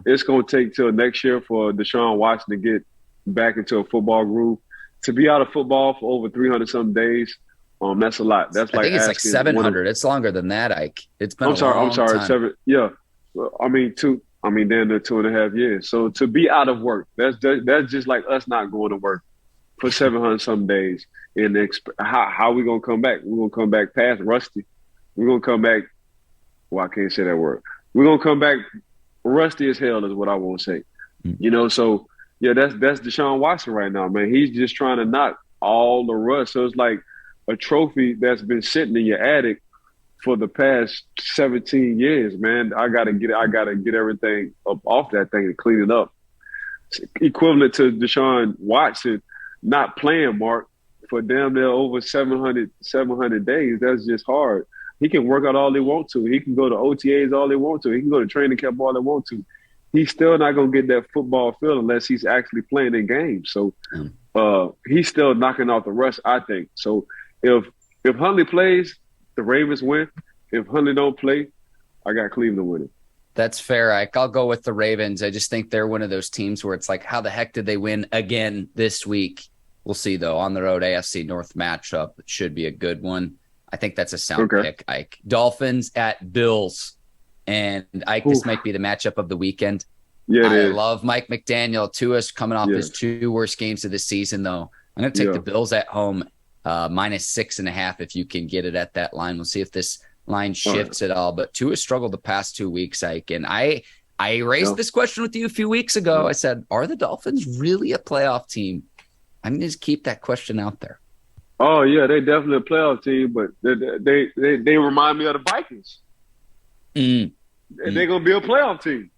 It's going to take till next year for Deshaun Watson to get back into a football groove. To be out of football for over 300-some days, that's a lot. That's I think it's like 700. It's longer than that, Ike. It's been I'm sorry. time. 7. Yeah, damn near 2.5 years. So to be out of work, that's just like us not going to work for 700-some days. And how we gonna come back? We're gonna come back past rusty. We're gonna come back. Well, I can't say that word. We're gonna come back rusty as hell, is what I want to say. So. Yeah, that's Deshaun Watson right now, man. He's just trying to knock all the rust. So it's like a trophy that's been sitting in your attic for the past 17 years, man. I gotta get everything up off that thing and clean it up. It's equivalent to Deshaun Watson not playing, Mark, for damn near over 700 days. That's just hard. He can work out all he wants to. He can go to OTAs all he wants to. He can go to training camp all he wants to. He's still not going to get that football feel unless he's actually playing in games. So he's still knocking off the rust, I think. So if Huntley plays, the Ravens win. If Huntley don't play, I got Cleveland winning. That's fair, Ike. I'll go with the Ravens. I just think they're one of those teams where it's like, how the heck did they win again this week? We'll see, though. On the road, AFC North matchup. It should be a good one. I think that's a sound pick, Ike. Dolphins at Bills. And Ike, this might be the matchup of the weekend. Yeah, I love Mike McDaniel. Tua's coming off his 2 worst games of the season, though. I'm going to take the Bills at home, -6.5 if you can get it at that line. We'll see if this line shifts at all. But Tua struggled the past 2 weeks, Ike. And I raised this question with you a few weeks ago. I said, are the Dolphins really a playoff team? I'm going to just keep that question out there. Oh, yeah, they definitely a playoff team, but they remind me of the Vikings. And they're going to be a playoff team.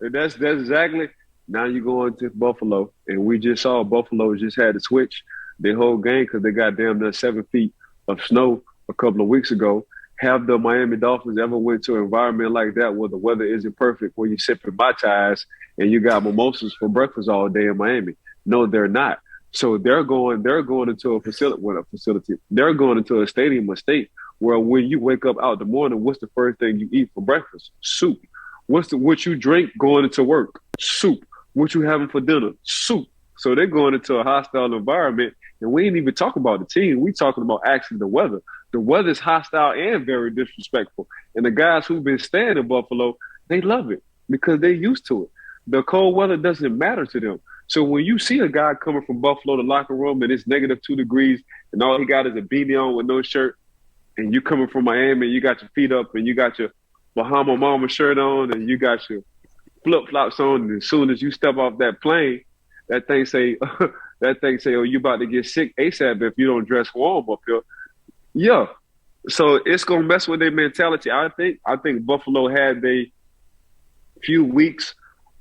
And that's exactly – now you go into Buffalo, and we just saw Buffalo just had to switch their whole game because they got damn near 7 feet of snow a couple of weeks ago. Have the Miami Dolphins ever went to an environment like that where the weather isn't perfect, where you're sipping Mai Tais and you got mimosas for breakfast all day in Miami? No, they're not. So they're going into a facility. They're going into a stadium or state where when you wake up out in the morning, what's the first thing you eat for breakfast? Soup. What you drink going into work? Soup. What you having for dinner? Soup. So they're going into a hostile environment, and we ain't even talking about the team. We talking about actually the weather. The weather's hostile and very disrespectful. And the guys who've been staying in Buffalo, they love it because they're used to it. The cold weather doesn't matter to them. So when you see a guy coming from Buffalo to the locker room and it's -2 degrees and all he got is a beanie on with no shirt, and you coming from Miami, you got your feet up and you got your Bahama Mama shirt on and you got your flip-flops on, and as soon as you step off that plane, that thing say, oh, you about to get sick ASAP if you don't dress warm up here. Yeah. So it's going to mess with their mentality. I think Buffalo had a few weeks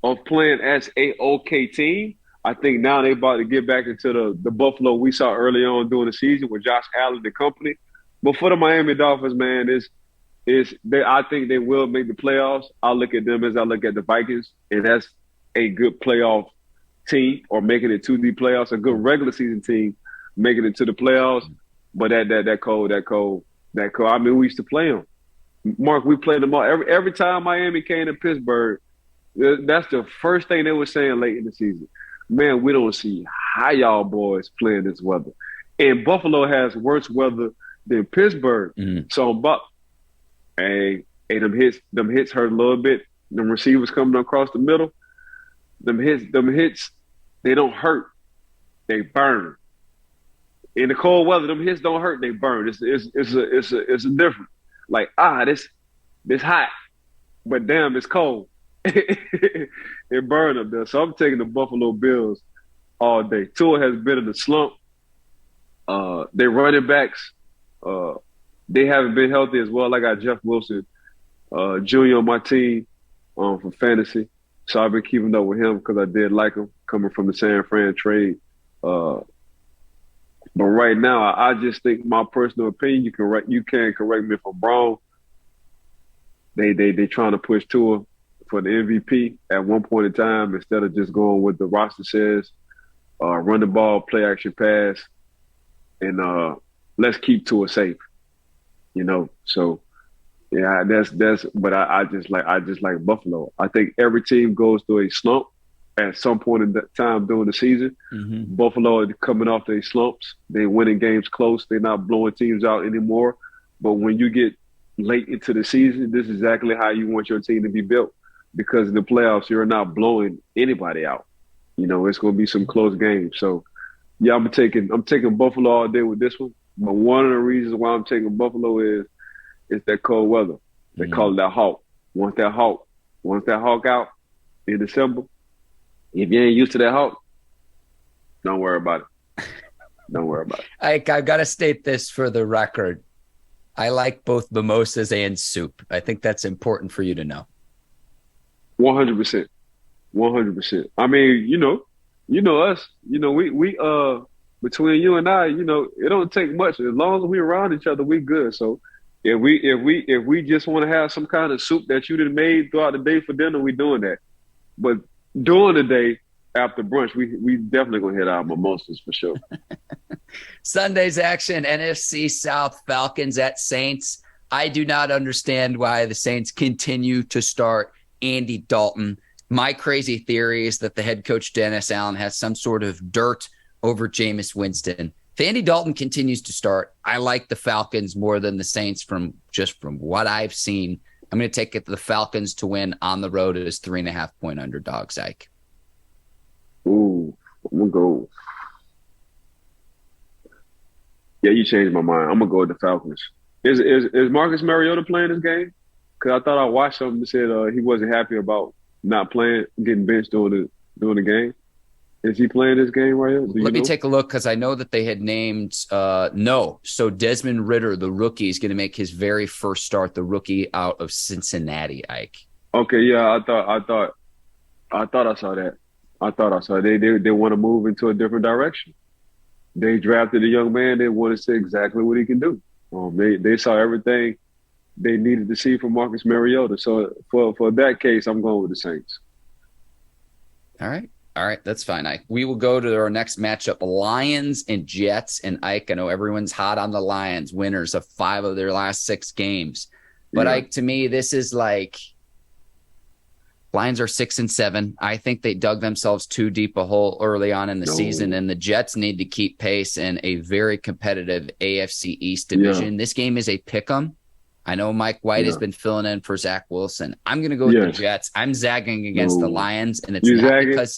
of playing as a okay team. I think now they about to get back into the Buffalo we saw early on during the season with Josh Allen and company. But for the Miami Dolphins, man, I think they will make the playoffs. I look at them as I look at the Vikings, and that's a good playoff team or making it to the playoffs, a good regular season team making it to the playoffs. But that cold. I mean, we used to play them. Mark, we played them all. Every time Miami came to Pittsburgh, that's the first thing they were saying late in the season. Man, we don't see how y'all boys playing this weather. And Buffalo has worse weather than Pittsburgh. Mm-hmm. So them hits hurt a little bit. Them receivers coming across the middle. Them hits, they don't hurt. They burn. In the cold weather, them hits don't hurt. They burn. It's a different. Like this hot, but damn, it's cold. It burned up there. So I'm taking the Buffalo Bills all day. Tua has been in a slump. They running backs. They haven't been healthy as well. I got Jeff Wilson Jr. on my team for fantasy. So I've been keeping up with him because I did like him coming from the San Fran trade. But right now, I just think my personal opinion. You can correct me if I'm wrong. They trying to push Tua for the MVP at one point in time instead of just going with the roster says, run the ball, play action pass, and let's keep Tua safe. So yeah, that's. But I just like Buffalo. I think every team goes through a slump at some point in that time during the season. Mm-hmm. Buffalo are coming off their slumps. They winning games close. They're not blowing teams out anymore. But when you get late into the season, this is exactly how you want your team to be built. Because in the playoffs, you're not blowing anybody out. It's going to be some close games. So, yeah, I'm taking Buffalo all day with this one. But one of the reasons why I'm taking Buffalo is that cold weather. They call it that hawk. Once that hawk out in December, if you ain't used to that hawk, don't worry about it. Don't worry about it. I've got to state this for the record. I like both mimosas and soup. I think that's important for you to know. 100%. 100%. I mean, you know us. We between you and I, it don't take much. As long as we around each other, we good. So if we just want to have some kind of soup that you done made throughout the day for dinner, we doing that. But during the day after brunch, we definitely gonna hit our mimosas for sure. Sunday's action: NFC South, Falcons at Saints. I do not understand why the Saints continue to start Andy Dalton. My crazy theory is that the head coach, Dennis Allen, has some sort of dirt over Jameis Winston. If Andy Dalton continues to start, I like the Falcons more than the Saints from what I've seen. I'm going to take the Falcons to win on the road as 3.5-point underdogs, Ike. Ooh, I'm going to go. Yeah, you changed my mind. I'm going to go with the Falcons. Is Marcus Mariota playing this game? Because I thought I watched something that said he wasn't happy about not playing, getting benched during the game. Is he playing this game right here? Let me take a look because I know that they had named no. So Desmond Ridder, the rookie, is going to make his very first start. The rookie out of Cincinnati, Ike. Okay, yeah, I thought I saw that. I thought I saw it. They want to move into a different direction. They drafted a young man. They want to see exactly what he can do. They saw everything they needed to see from Marcus Mariota. So for that case, I'm going with the Saints. All right, that's fine, Ike. We will go to our next matchup, Lions and Jets. And Ike, I know everyone's hot on the Lions, winners of 5 of their last 6 games. But yeah. Ike, to me, this is like Lions are 6-7. I think they dug themselves too deep a hole early on in the season, and the Jets need to keep pace in a very competitive AFC East division. Yeah. This game is a pick-em. I know Mike White has been filling in for Zach Wilson. I'm going to go with the Jets. I'm zagging against the Lions, and it's not because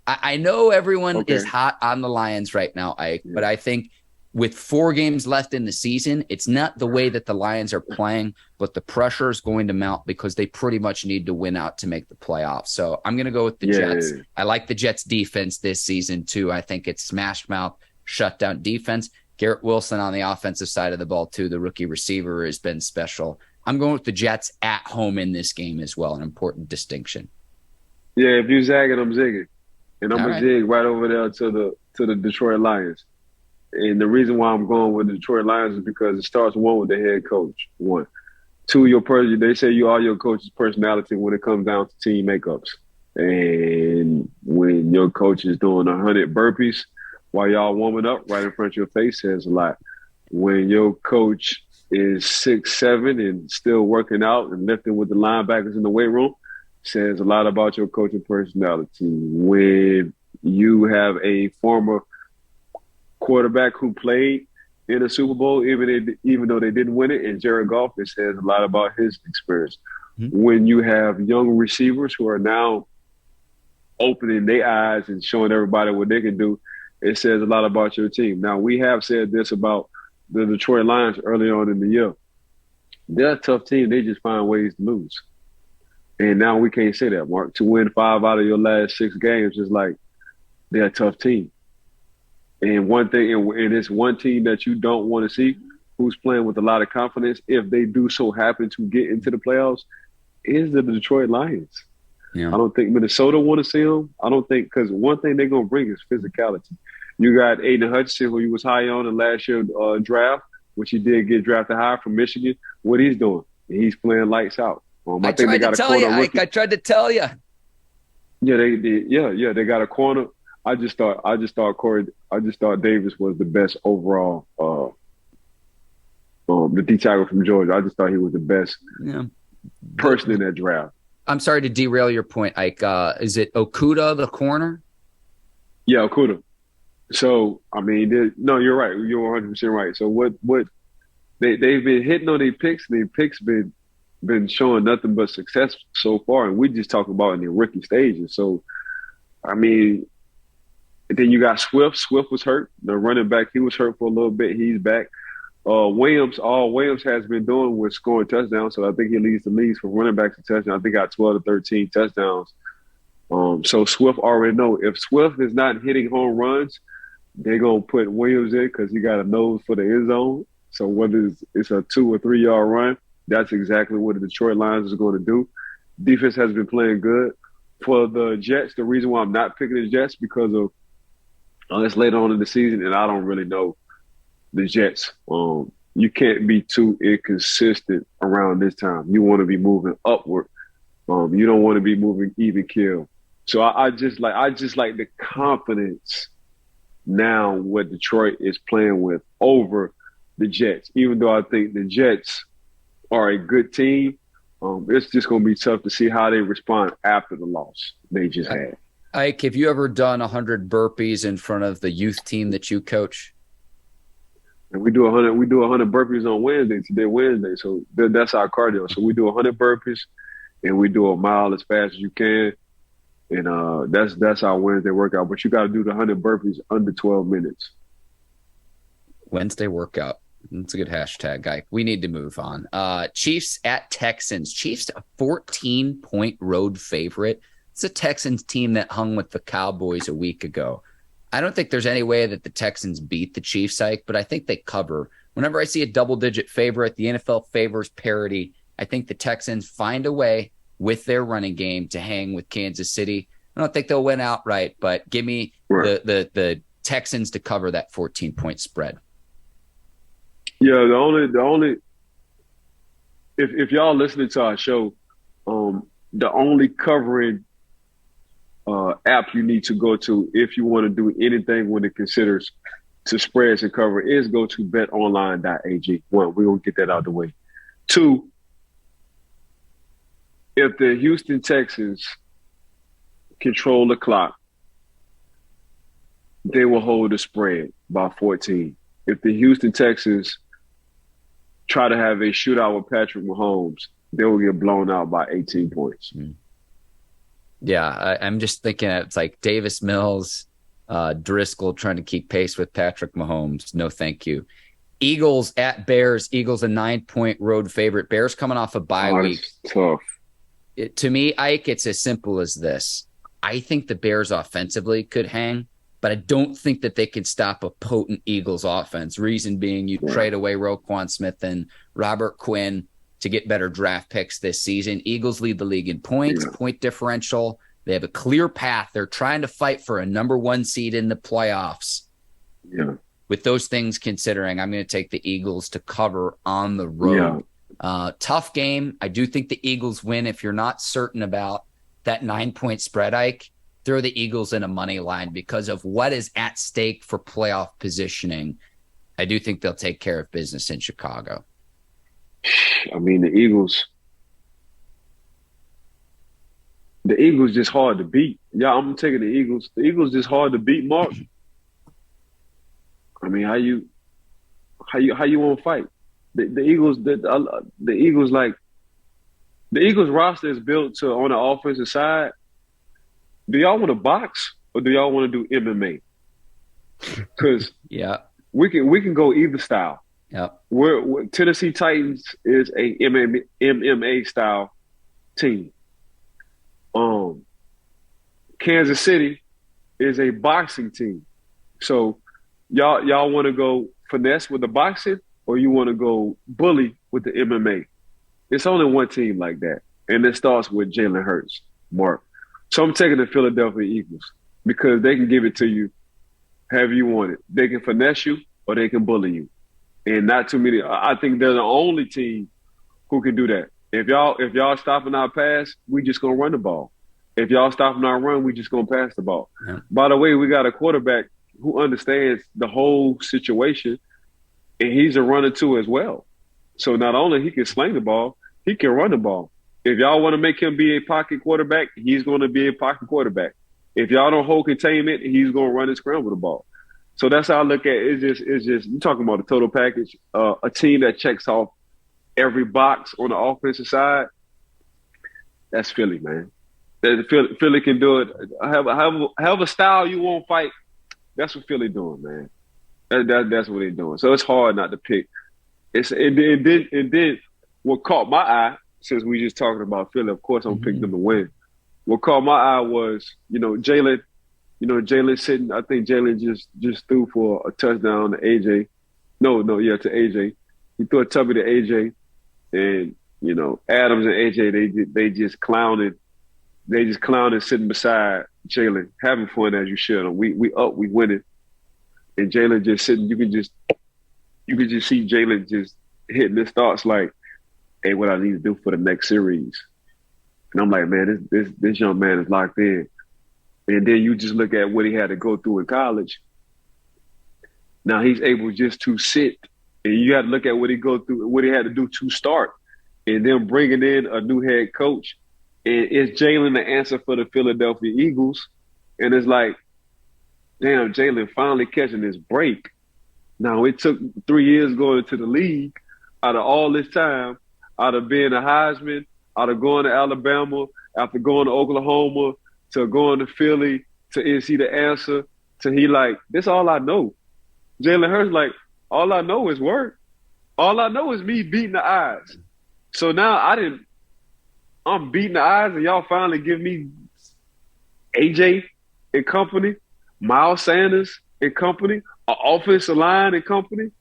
I know everyone is hot on the Lions right now, Ike, but I think with 4 games left in the season, it's not the way that the Lions are playing, but the pressure is going to mount because they pretty much need to win out to make the playoffs. So I'm going to go with the Jets. I like the Jets defense this season too. I think it's smash mouth, shutdown defense. Garrett Wilson on the offensive side of the ball, too. The rookie receiver has been special. I'm going with the Jets at home in this game as well, an important distinction. Yeah, if you're zagging, I'm zigging. And I'm going to zig right over there to the Detroit Lions. And the reason why I'm going with the Detroit Lions is because it starts, 1, with the head coach, 1. 2, they say you are your coach's personality when it comes down to team makeups. And when your coach is doing 100 burpees, while y'all warming up right in front of your face, says a lot. When your coach is 6'7" and still working out and lifting with the linebackers in the weight room, says a lot about your coaching personality. When you have a former quarterback who played in a Super Bowl, even though they didn't win it, and Jared Goff, it says a lot about his experience. Mm-hmm. When you have young receivers who are now opening their eyes and showing everybody what they can do, it says a lot about your team. Now, we have said this about the Detroit Lions early on in the year. They're a tough team. They just find ways to lose. And now we can't say that, Mark. To win 5 out of your last 6 games is like they're a tough team. And one thing, and it's one team that you don't want to see who's playing with a lot of confidence if they do so happen to get into the playoffs is the Detroit Lions. Yeah. I don't think Minnesota want to see them. I don't think, because one thing they're going to bring is physicality. You got Aiden Hutchinson, who he was high on in last year's draft, which he did get drafted high from Michigan. What he's doing, he's playing lights out. I think they got a corner. I tried to tell you. Yeah, they did. Yeah, they got a corner. I just thought Davis was the best overall. The D tackle from Georgia. I just thought he was the best person in that draft. I'm sorry to derail your point, Ike. Is it Okudah, the corner? Yeah, Okudah. So, I mean, no, you're right. You're 100% right. So what they've been hitting on their picks, and their picks been showing nothing but success so far, and we just talk about in the rookie stages. So, I mean, then you got Swift. Swift was hurt. The running back, he was hurt for a little bit. He's back. Williams has been doing was scoring touchdowns, so I think he leads the league for running backs in touchdowns. I think he got 12 to 13 touchdowns. So Swift already know if Swift is not hitting home runs, they're going to put Williams in because he got a nose for the end zone. So whether it's a 2 or 3 yard run, that's exactly what the Detroit Lions is going to do. Defense has been playing good. For the Jets, the reason why I'm not picking the Jets because of it's later on in the season, and I don't really know the Jets. You can't be too inconsistent around this time. You want to be moving upward. You don't want to be moving even kill. So I just like the confidence now what Detroit is playing with over the Jets. Even though I think the Jets are a good team, it's just going to be tough to see how they respond after the loss they just had. Ike, have you ever done 100 burpees in front of the youth team that you coach? And we do 100 burpees on Wednesday. Today, Wednesday. So that's our cardio. So we do 100 burpees and we do a mile as fast as you can. And that's our Wednesday workout. But you got to do the 100 burpees under 12 minutes. Wednesday workout. That's a good hashtag, Ike. We need to move on. Chiefs at Texans. Chiefs a 14-point road favorite. It's a Texans team that hung with the Cowboys a week ago. I don't think there's any way that the Texans beat the Chiefs, Ike, but I think they cover. Whenever I see a double-digit favorite, the NFL favors parity. I think the Texans find a way with their running game to hang with Kansas City. I don't think they'll win outright, but give me the Texans to cover that 14-point spread. Yeah, the only if y'all listening to our show, the only covering app you need to go to if you want to do anything when it considers to spreads and cover is go to betonline.ag. One, we're going to get that out of the way. Two, if the Houston Texans control the clock, they will hold the spread by 14. If the Houston Texans try to have a shootout with Patrick Mahomes, they will get blown out by 18 points. Yeah, I'm just thinking it's like Davis Mills, Driscoll trying to keep pace with Patrick Mahomes. No, thank you. Eagles at Bears. Eagles a 9-point road favorite. Bears coming off a bye week. Tough. To me, Ike, it's as simple as this. I think the Bears offensively could hang, but I don't think that they can stop a potent Eagles offense. Reason being, you trade away Roquan Smith and Robert Quinn to get better draft picks this season. Eagles lead the league in points, point differential. They have a clear path. They're trying to fight for a number 1 seed in the playoffs. Yeah. With those things considering, I'm going to take the Eagles to cover on the road. Tough game. I do think the Eagles win. If you're not certain about that 9-point spread, Ike, throw the Eagles in a money line because of what is at stake for playoff positioning. I do think they'll take care of business in Chicago. I mean, the Eagles just hard to beat. Yeah, I'm taking the Eagles. The Eagles just hard to beat, Mark. I mean, how you want to fight? The Eagles roster is built to on the offensive side. do y'all want to box or do y'all want to do MMA? Because Yeah. we can go either style. Yep. We're Tennessee Titans is a MMA style team. Kansas City is a boxing team. So y'all want to go finesse with the boxing or you want to go bully with the MMA? It's only one team like that. And it starts with Jalen Hurts, Mark. So I'm taking the Philadelphia Eagles because they can give it to you however you want it. They can finesse you or they can bully you. And not too many. I think they're the only team who can do that. If y'all stopping our pass, we just gonna run the ball. If y'all stopping our run, we just gonna pass the ball. Yeah. By the way, we got a quarterback who understands the whole situation, and he's a runner too as well. So not only he can sling the ball, he can run the ball. If y'all want to make him be a pocket quarterback, he's going to be a pocket quarterback. If y'all don't hold containment, he's going to run and scramble the ball. So that's how I look at it. It's just you're talking about the total package. A team that checks off every box on the offensive side. That's Philly, man. Philly can do it. Have a style you won't fight. That's what Philly doing, man. That's what they're doing. So it's hard not to pick. It did. What caught my eye, since we just talking about Philly, of course I'm picking them to win. What caught my eye was, Jalen. Jalen sitting. I think Jalen just threw for a touchdown to AJ. To AJ. He threw a tubby to AJ, and Adams and AJ they just clowned. They just clowned sitting beside Jalen, having fun as you should. We winning, and Jalen just sitting. You can just see Jalen just hitting his thoughts like, hey, what I need to do for the next series. And I'm like, man, this young man is locked in. And then you just look at what he had to go through in college. Now he's able just to sit, and you got to look at what he had to do to start, and then bringing in a new head coach. And is Jalen the answer for the Philadelphia Eagles? And it's like, damn, Jalen finally catching his break. Now it took 3 years going into the league. Out of all this time, out of being a Heisman, out of going to Alabama, after going to Oklahoma, to going to Philly, to is he the answer? To he like, this all I know. Jalen Hurts like, all I know is work. All I know is me beating the odds. So now I'm beating the odds, and y'all finally give me AJ and company, Miles Sanders and company, an offensive line and company.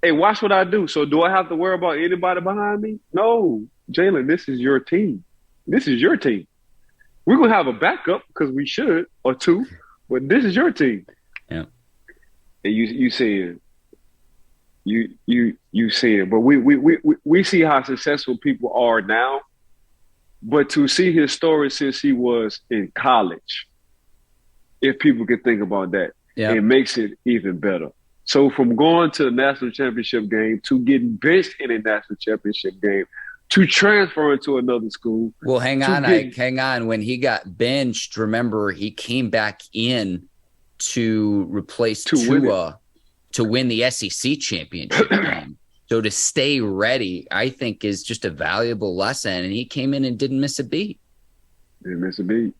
Hey, watch what I do. So do I have to worry about anybody behind me? No. Jalen, this is your team. This is your team. We're going to have a backup because we should, or two, but this is your team. Yeah. And you saying, you saying, but we see how successful people are now, but to see his story since he was in college, if people can think about that, it makes it even better. So from going to the national championship game to getting benched in a national championship game to transferring to another school. Well, hang on. When he got benched, remember, he came back in to replace Tua to win the SEC championship game. So to stay ready, I think, is just a valuable lesson. And he came in and didn't miss a beat. Didn't miss a beat.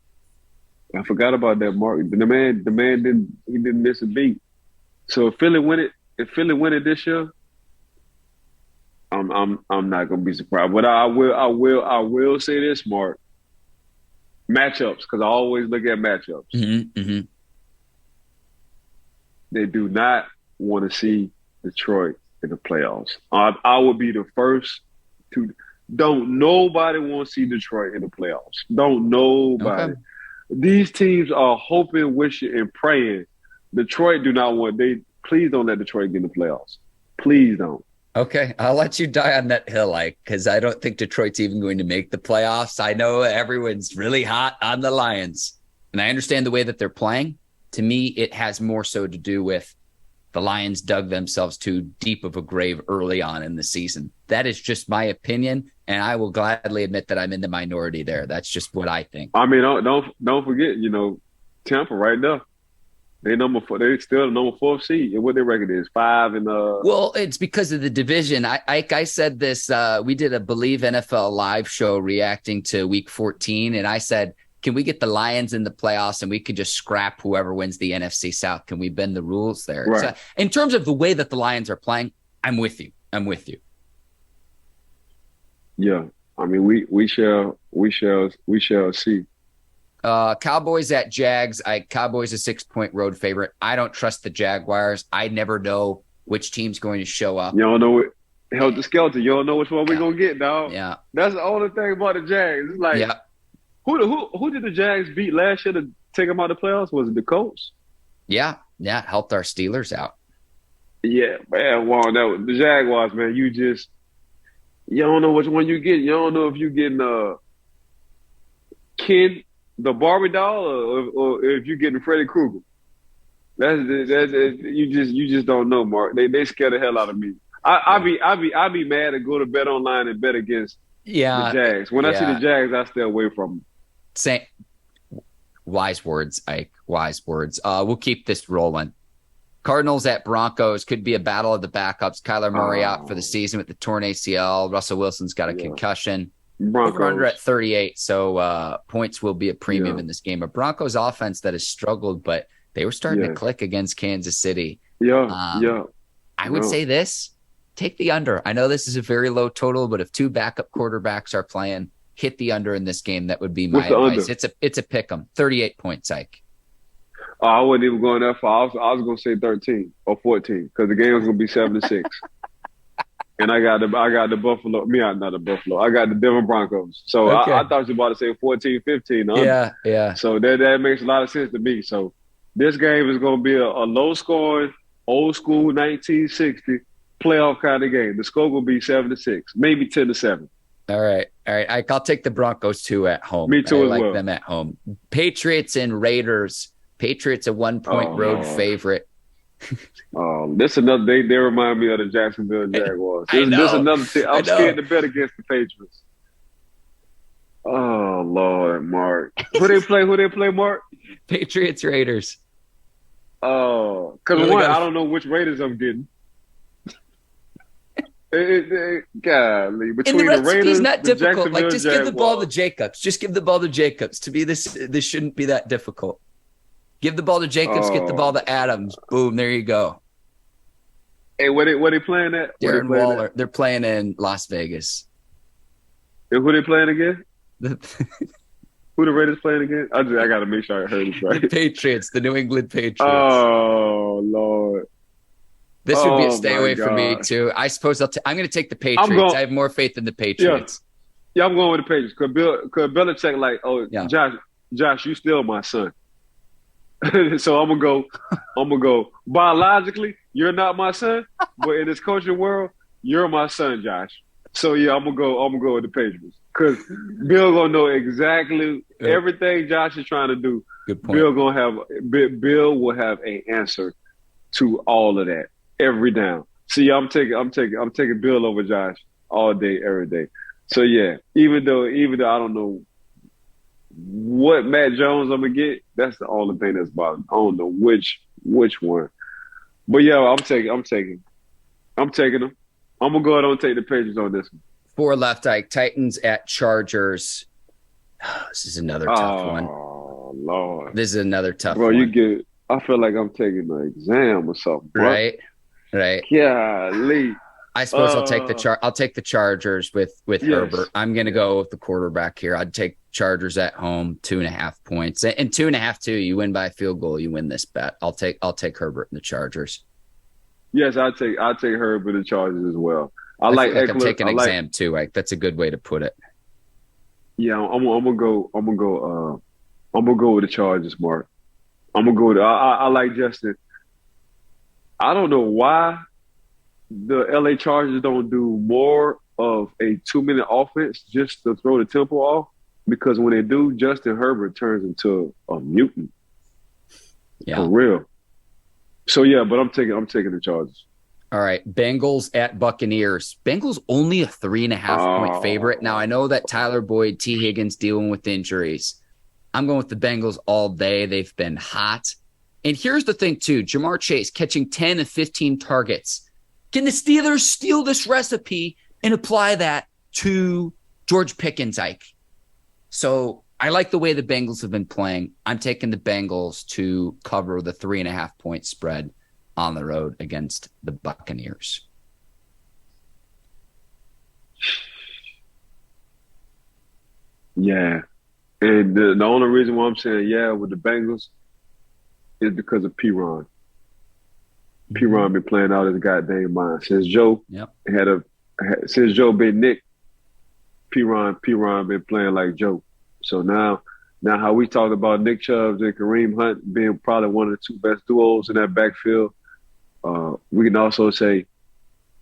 I forgot about that, Mark. The man didn't miss a beat. So if Philly win it this year, I'm not gonna be surprised. But I will say this, Mark. Matchups, because I always look at matchups. Mm-hmm, mm-hmm. They do not want to see Detroit in the playoffs. I would be the first to. Don't nobody want to see Detroit in the playoffs. Don't nobody. Okay. These teams are hoping, wishing, and praying. Detroit do not want. Please don't let Detroit get in the playoffs. Please don't. Okay, I'll let you die on that hill, Ike, because I don't think Detroit's even going to make the playoffs. I know everyone's really hot on the Lions, and I understand the way that they're playing. To me, it has more so to do with the Lions dug themselves too deep of a grave early on in the season. That is just my opinion, and I will gladly admit that I'm in the minority there. That's just what I think. I mean, don't forget, Tampa right now. They still the number 4 seed. And what their record is, 5 and Well, it's because of the division. I said this. We did a Believe NFL live show reacting to Week 14, and I said Can we get the Lions in the playoffs and we could just scrap whoever wins the NFC South? Can we bend the rules there? Right. So in terms of the way that the Lions are playing, I'm with you. Yeah. I mean, we shall see. Cowboys at Jags. Cowboys a 6-point road favorite. I don't trust the Jaguars. I never know which team's going to show up. You don't know what help the skeleton. You don't know which one we're gonna get, dog. Yeah. That's the only thing about the Jags. It's like who did the Jags beat last year to take them out of the playoffs? Was it the Colts? Yeah. It helped our Steelers out. Yeah, man. Wow, the Jaguars, man. You don't know which one you get. You don't know if you getting Ken the Barbie doll or if you're getting Freddy Krueger. That's you just don't know, Mark. They scare the hell out of me. I be mad to go to bet online and bet against the Jags. When I see the Jags, I stay away from them. Same. Wise words, Ike. Wise words. We'll keep this rolling. Cardinals at Broncos could be a battle of the backups. Kyler Murray out for the season with the torn ACL. Russell Wilson's got a concussion. Broncos We're under at 38, so points will be a premium in this game. A Broncos offense that has struggled, but they were starting to click against Kansas City. I would say this. Take the under. I know this is a very low total, but if two backup quarterbacks are playing, hit the under in this game. That would be my advice. Under? It's a pick 'em. 38 points, Ike. I wasn't even going that far. I was going to say 13 or 14 because the game was going to be 7-6. And I got the Buffalo. Not the Buffalo. I got the Denver Broncos. So I thought you were about to say 14, 15. Yeah. So that makes a lot of sense to me. So this game is going to be a low-scoring, old-school 1960 playoff kind of game. The score will be 7-6, maybe 10-7. All right. I'll take the Broncos too at home. Me too. I like them at home. Patriots and Raiders. Patriots a 1-point road favorite. This another. They remind me of the Jacksonville Jaguars. This another team. I'm scared to bet against the Patriots. Oh Lord, Mark. Who they play, Mark? Patriots Raiders. Oh, because I don't know which Raiders I'm getting. Golly, between and the Raiders, recipe's not difficult. Like, just Jaguars. give the ball to Jacobs. Just give the ball to Jacobs. To me, this shouldn't be that difficult. Give the ball to Jacobs. Get the ball to Adams. Boom. There you go. Hey, where they playing at? Darren Waller. They're playing in Las Vegas. And who they playing again? Who the Raiders playing again? I got to make sure I heard it right. The Patriots. The New England Patriots. Oh, Lord. This would be a stay away from me, too. I suppose I'm going to take the Patriots. I have more faith in the Patriots. Yeah, I'm going with the Patriots. Because Belichick Josh, you still my son. So I'm gonna go. Biologically, you're not my son, but in this coaching world, you're my son, Josh. So yeah, I'm gonna go with the Patriots because Bill gonna know exactly everything Josh is trying to do. Good point. Bill will have an answer to all of that every down. See, I'm taking Bill over Josh all day, every day. So yeah, even though I don't know what Matt Jones I'm gonna get, that's the only thing that's bothering me. I don't know which one. But yeah, I'm taking them. I'm gonna go ahead and take the Patriots on this one. 4 left, Ike. Titans at Chargers. This is another tough one. Oh Lord. This is another tough one. Bro, I feel like I'm taking an exam or something. Bro. Right. Golly. I suppose I'll take the Chargers with Herbert. I'm going to go with the quarterback here. I'd take Chargers at home, 2.5 points. And 2.5 too. You win by a field goal, you win this bet. I'll take Herbert and the Chargers. Yes, I'll take Herbert and the Chargers as well. I'm taking an exam too. Like, that's a good way to put it. Yeah, I'm gonna go with the Chargers, Mark. I'm gonna go. I like Justin. I don't know why the LA Chargers don't do more of a 2-minute offense just to throw the tempo off, because when they do, Justin Herbert turns into a mutant. Yeah. For real. So yeah, but I'm taking the Chargers. All right. Bengals at Buccaneers. Bengals only a 3.5 point favorite. Now I know that Tyler Boyd, T. Higgins dealing with injuries. I'm going with the Bengals all day. They've been hot. And here's the thing too, Jamar Chase catching 10 of 15 targets. Can the Steelers steal this recipe and apply that to George Pickens, Ike? So I like the way the Bengals have been playing. I'm taking the Bengals to cover the 3.5-point spread on the road against the Buccaneers. Yeah. And the only reason why I'm saying yeah with the Bengals is because of P-Ron. P-Ron been playing out his goddamn mind. Since Joe since Joe been Nick, P-Ron been playing like Joe. So now how we talk about Nick Chubb and Kareem Hunt being probably one of the two best duos in that backfield, we can also say,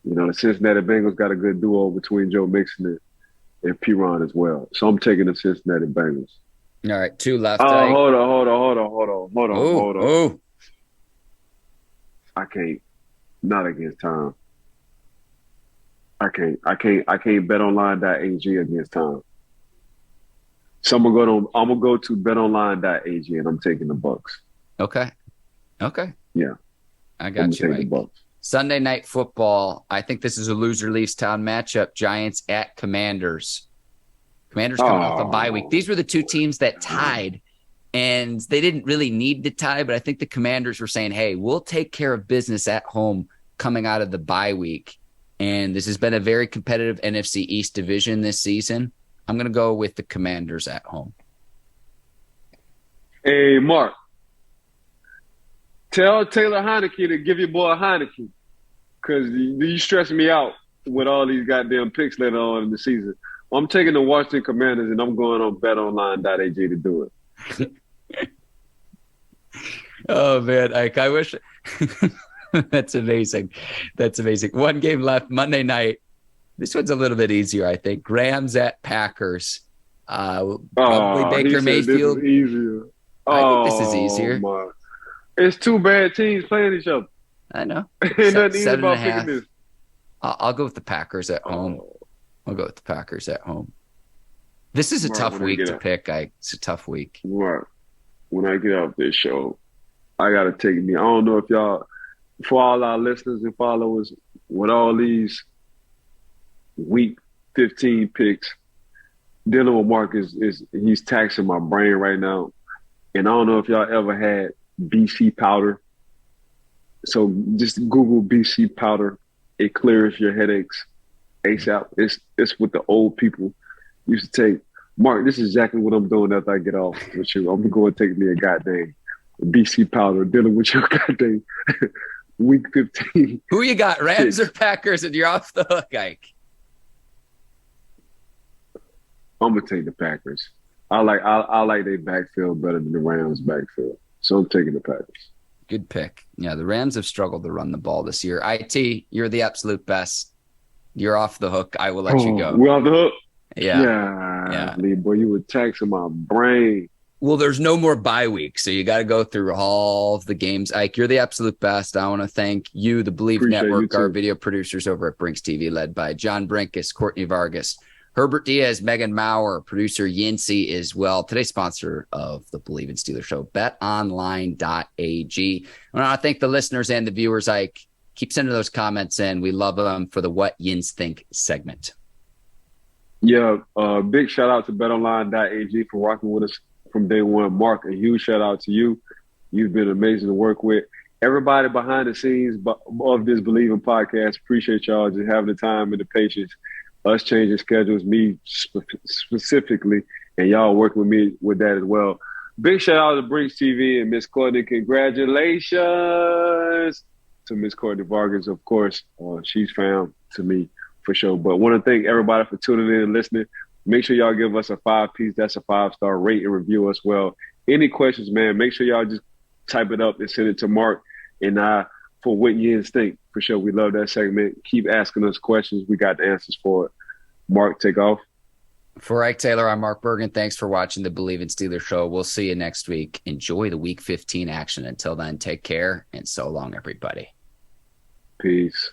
the Cincinnati Bengals got a good duo between Joe Mixon and P-Ron as well. So I'm taking the Cincinnati Bengals. All right, 2 left. Hold on. I can't. Not against Tom. I can't betonline.ag against Tom. So I'm gonna go to betonline.ag and I'm taking the Bucks. Okay. Yeah. I got you, Ike. Sunday Night Football. I think this is a loser leaves town matchup. Giants at Commanders. Commanders coming off a bye week. These were the two teams that tied, and they didn't really need to tie, but I think the Commanders were saying, hey, we'll take care of business at home coming out of the bye week. And this has been a very competitive NFC East division this season. I'm going to go with the Commanders at home. Hey, Mark. Tell Taylor Heineke to give your boy a Heineke, because you stressing me out with all these goddamn picks later on in the season. I'm taking the Washington Commanders, and I'm going on betonline.ag to do it. Oh, man, Ike, I wish – That's amazing. One game left Monday night. This one's a little bit easier, I think. Rams at Packers. Probably Baker Mayfield. This is easier. I think this is easier. My. It's two bad teams playing each other. I know. Ain't nothing easy about picking this. I'll go with the Packers at home. This is a tough week to pick, Ike. It's a tough week. Right. When I get off this show, I got to take me. I don't know if y'all, for all our listeners and followers, with all these week 15 picks, dealing with Mark he's taxing my brain right now. And I don't know if y'all ever had BC powder. So just Google BC powder. It clears your headaches ASAP. It's what the old people used to take. Mark, this is exactly what I'm doing after I get off with you. I'm going to take me a goddamn BC powder, dealing with your goddamn week 15. Who you got, Rams or Packers, and you're off the hook, Ike? I'm going to take the Packers. I like their backfield better than the Rams' backfield. So I'm taking the Packers. Good pick. Yeah, the Rams have struggled to run the ball this year. IT, you're the absolute best. You're off the hook. I will let you go. We're off the hook? Yeah. Lee, boy, you were taxing my brain. Well, there's no more bye week, so you got to go through all of the games. Ike, you're the absolute best. I want to thank you, the Believe Network, our video producers over at Brinks TV, led by John Brinkus, Courtney Vargas, Herbert Diaz, Megan Maurer, producer Yinz as well. Today's sponsor of the Believe in Steelers show, betonline.ag. I want to thank the listeners and the viewers. Ike, keep sending those comments in. We love them for the What Yinz Think segment. Yeah, big shout out to betonline.ag for rocking with us from day one. Mark, a huge shout out to you. You've been amazing to work with. Everybody behind the scenes of this Believing podcast, appreciate y'all just having the time and the patience. Us changing schedules, me specifically, and y'all working with me with that as well. Big shout out to Brinks TV and Miss Courtney. Congratulations to Miss Courtney Vargas, of course. She's found to me for sure. But want to thank everybody for tuning in and listening. Make sure y'all give us a 5-piece. That's a 5-star rate and review as well. Any questions, man, make sure y'all just type it up and send it to Mark and I for what Yinz Think. For sure, we love that segment. Keep asking us questions. We got the answers for it. Mark, take off. For Ike Taylor, I'm Mark Bergin. Thanks for watching the Believe in Steelers show. We'll see you next week. Enjoy the Week 15 action. Until then, take care, and so long, everybody. Peace.